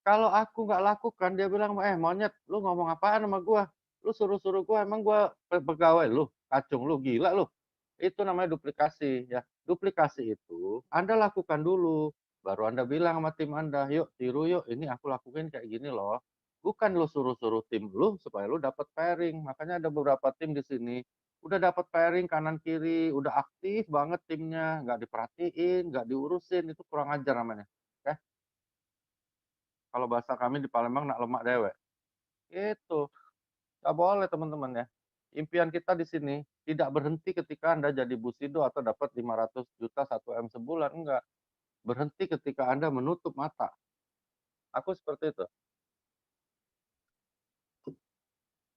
Kalau aku nggak lakukan, dia bilang, monyet, lu ngomong apaan sama gua? Lu suruh-suruh gua, emang gua pegawai lu, kacung lu, gila lu. Itu namanya duplikasi ya. Duplikasi itu Anda lakukan dulu, baru Anda bilang sama tim Anda, "Yuk tiru yuk, ini aku lakuin kayak gini loh." Bukan lu suruh-suruh tim lu supaya lu dapat pairing. Makanya ada beberapa tim di sini, udah dapat pairing kanan kiri, udah aktif banget timnya, nggak diperhatiin, nggak diurusin, itu kurang ajar namanya. Ya, kalau bahasa kami di Palembang nak lemak dewek. Itu. Nggak boleh teman-teman ya. Impian kita di sini tidak berhenti ketika Anda jadi Busido atau dapat 500 juta 1 M sebulan, enggak. Berhenti ketika Anda menutup mata. Aku seperti itu.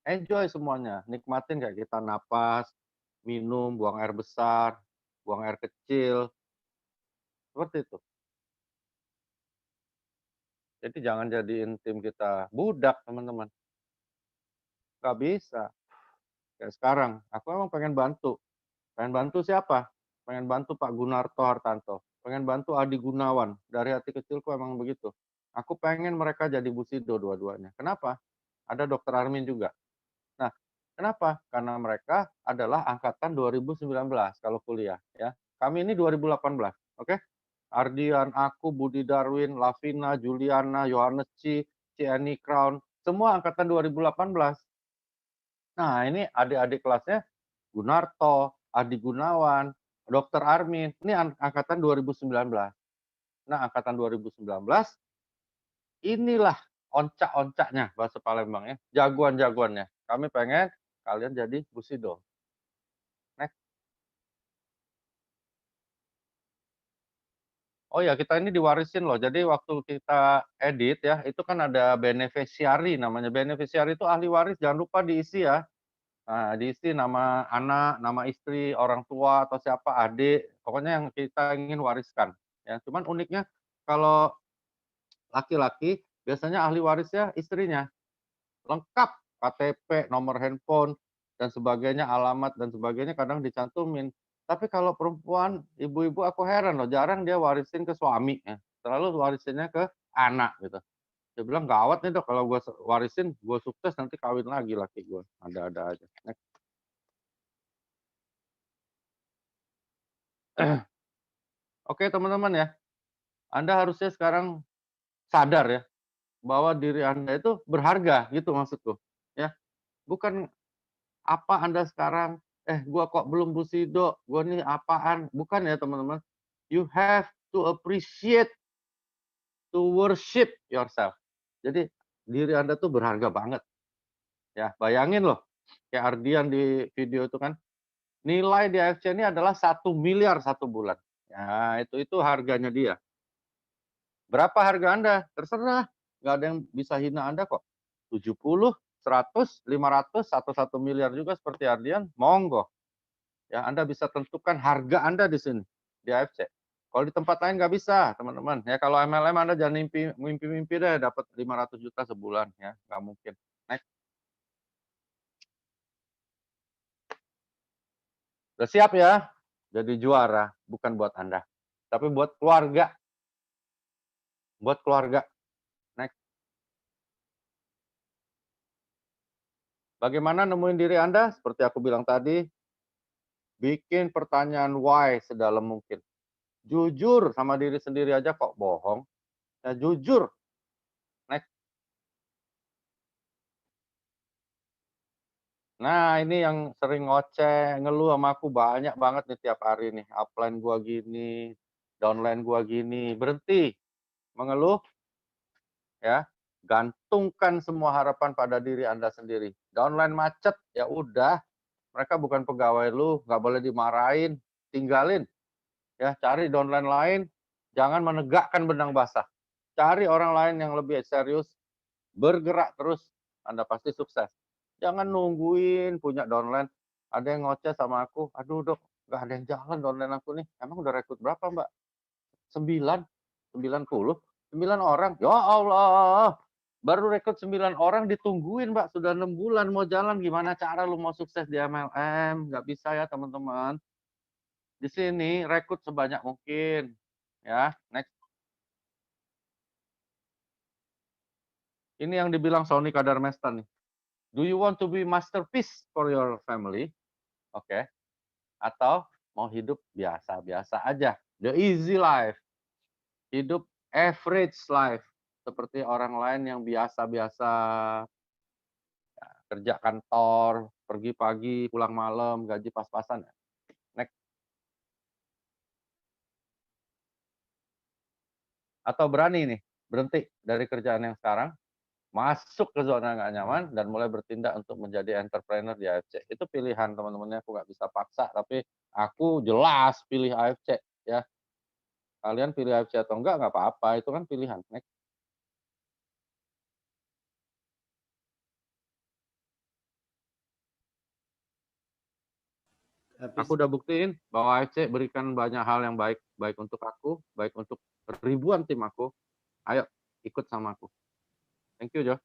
Enjoy semuanya, nikmatin kayak kita napas, minum, buang air besar, buang air kecil, seperti itu. Jadi jangan jadiin tim kita budak teman-teman, nggak bisa. Kayak sekarang, aku emang pengen bantu. Pengen bantu siapa? Pengen bantu Pak Gunarto Hartanto, pengen bantu Adi Gunawan, dari hati kecilku emang begitu. Aku pengen mereka jadi Busido dua-duanya. Kenapa? Ada Dokter Armin juga. Nah, kenapa? Karena mereka adalah angkatan 2019 kalau kuliah ya. Kami ini 2018, oke? Ardian, aku, Budi Darwin, Lavina, Juliana, Yohanes Ci, Cieni Crown, semua angkatan 2018. Nah, ini adik-adik kelasnya Gunarto, Adi Gunawan, Dokter Armin, ini angkatan 2019. Nah, angkatan 2019, inilah oncak-oncaknya bahasa Palembang ya, jagoan-jagoannya. Kami pengen kalian jadi Busido. Next. Oh ya, kita ini diwarisin loh. Jadi waktu kita edit ya, itu kan ada beneficiary namanya. Beneficiary itu ahli waris, jangan lupa diisi ya. Nah, diisi nama anak, nama istri, orang tua atau siapa, adik, pokoknya yang kita ingin wariskan. Ya, cuman uniknya kalau laki-laki biasanya ahli warisnya istrinya. Lengkap KTP, nomor handphone dan sebagainya, alamat dan sebagainya kadang dicantumin. Tapi kalau perempuan, ibu-ibu aku heran loh, jarang dia warisin ke suami ya. Selalu warisinnya ke anak gitu. Dia bilang gawat nih dok, kalau gue warisin, gue sukses nanti kawin lagi laki gue. Ada-ada aja. Next. Oke teman-teman ya, Anda harusnya sekarang sadar ya, bahwa diri Anda itu berharga gitu maksudku. Ya, bukan apa Anda sekarang, gua kok belum Busido, gua nih apaan, bukan ya teman-teman. You have to appreciate, to worship yourself. Jadi diri Anda tuh berharga banget. Ya, bayangin loh, kayak Ardian di video itu kan, nilai di AFC ini adalah 1 miliar 1 bulan. Ya, itu harganya dia. Berapa harga Anda? Terserah, nggak ada yang bisa hina Anda kok. 70, 100, 500, 1 miliar juga seperti Ardian, monggo. Ya, Anda bisa tentukan harga Anda di sini, di AFC. Kalau di tempat lain nggak bisa, teman-teman. Ya, kalau MLM Anda jangan mimpi-mimpi deh dapat 500 juta sebulan ya, nggak mungkin. Next. Udah siap ya? Jadi juara, bukan buat Anda, tapi buat keluarga. buat keluarga. Next. Bagaimana nemuin diri Anda? Seperti aku bilang tadi, bikin pertanyaan why sedalam mungkin. Jujur sama diri sendiri aja kok bohong. Ya jujur. Next. Nah, ini yang sering ngoceh, ngeluh sama aku banyak banget nih tiap hari nih. Upline gua gini, downline gua gini. Berhenti mengeluh ya. Gantungkan semua harapan pada diri Anda sendiri. Downline macet, ya udah, mereka bukan pegawai lu, nggak boleh dimarahin, tinggalin. Ya, cari downline lain, jangan menegakkan benang basah. Cari orang lain yang lebih serius, bergerak terus, Anda pasti sukses. Jangan nungguin punya downline, ada yang ngoceh sama aku, "Aduh Dok, nggak ada yang jalan downline aku nih." Emang udah rekrut berapa Mbak? 9, 90, 9 orang. Ya Allah, baru rekrut 9 orang ditungguin Mbak, sudah 6 bulan mau jalan, gimana cara lu mau sukses di MLM? Nggak bisa ya teman-teman. Di sini rekrut sebanyak mungkin, ya. Next. Ini yang dibilang Sony Kadarmesta nih. Do you want to be masterpiece for your family? Oke. Atau mau hidup biasa-biasa aja, the easy life, hidup average life, seperti orang lain yang biasa-biasa, kerja kantor, pergi pagi, pulang malam, gaji pas-pasan ya. Next. Atau berani nih, berhenti dari kerjaan yang sekarang, masuk ke zona nggak nyaman dan mulai bertindak untuk menjadi entrepreneur di AFC. Itu pilihan teman-temannya, aku nggak bisa paksa, tapi aku jelas pilih AFC ya. Kalian pilih AFC atau nggak apa-apa, itu kan pilihan. Next. Habis Aku udah buktiin bahwa AFC berikan banyak hal yang baik, baik untuk aku, baik untuk ribuan tim aku. Ayo ikut sama aku. Thank you, Jo.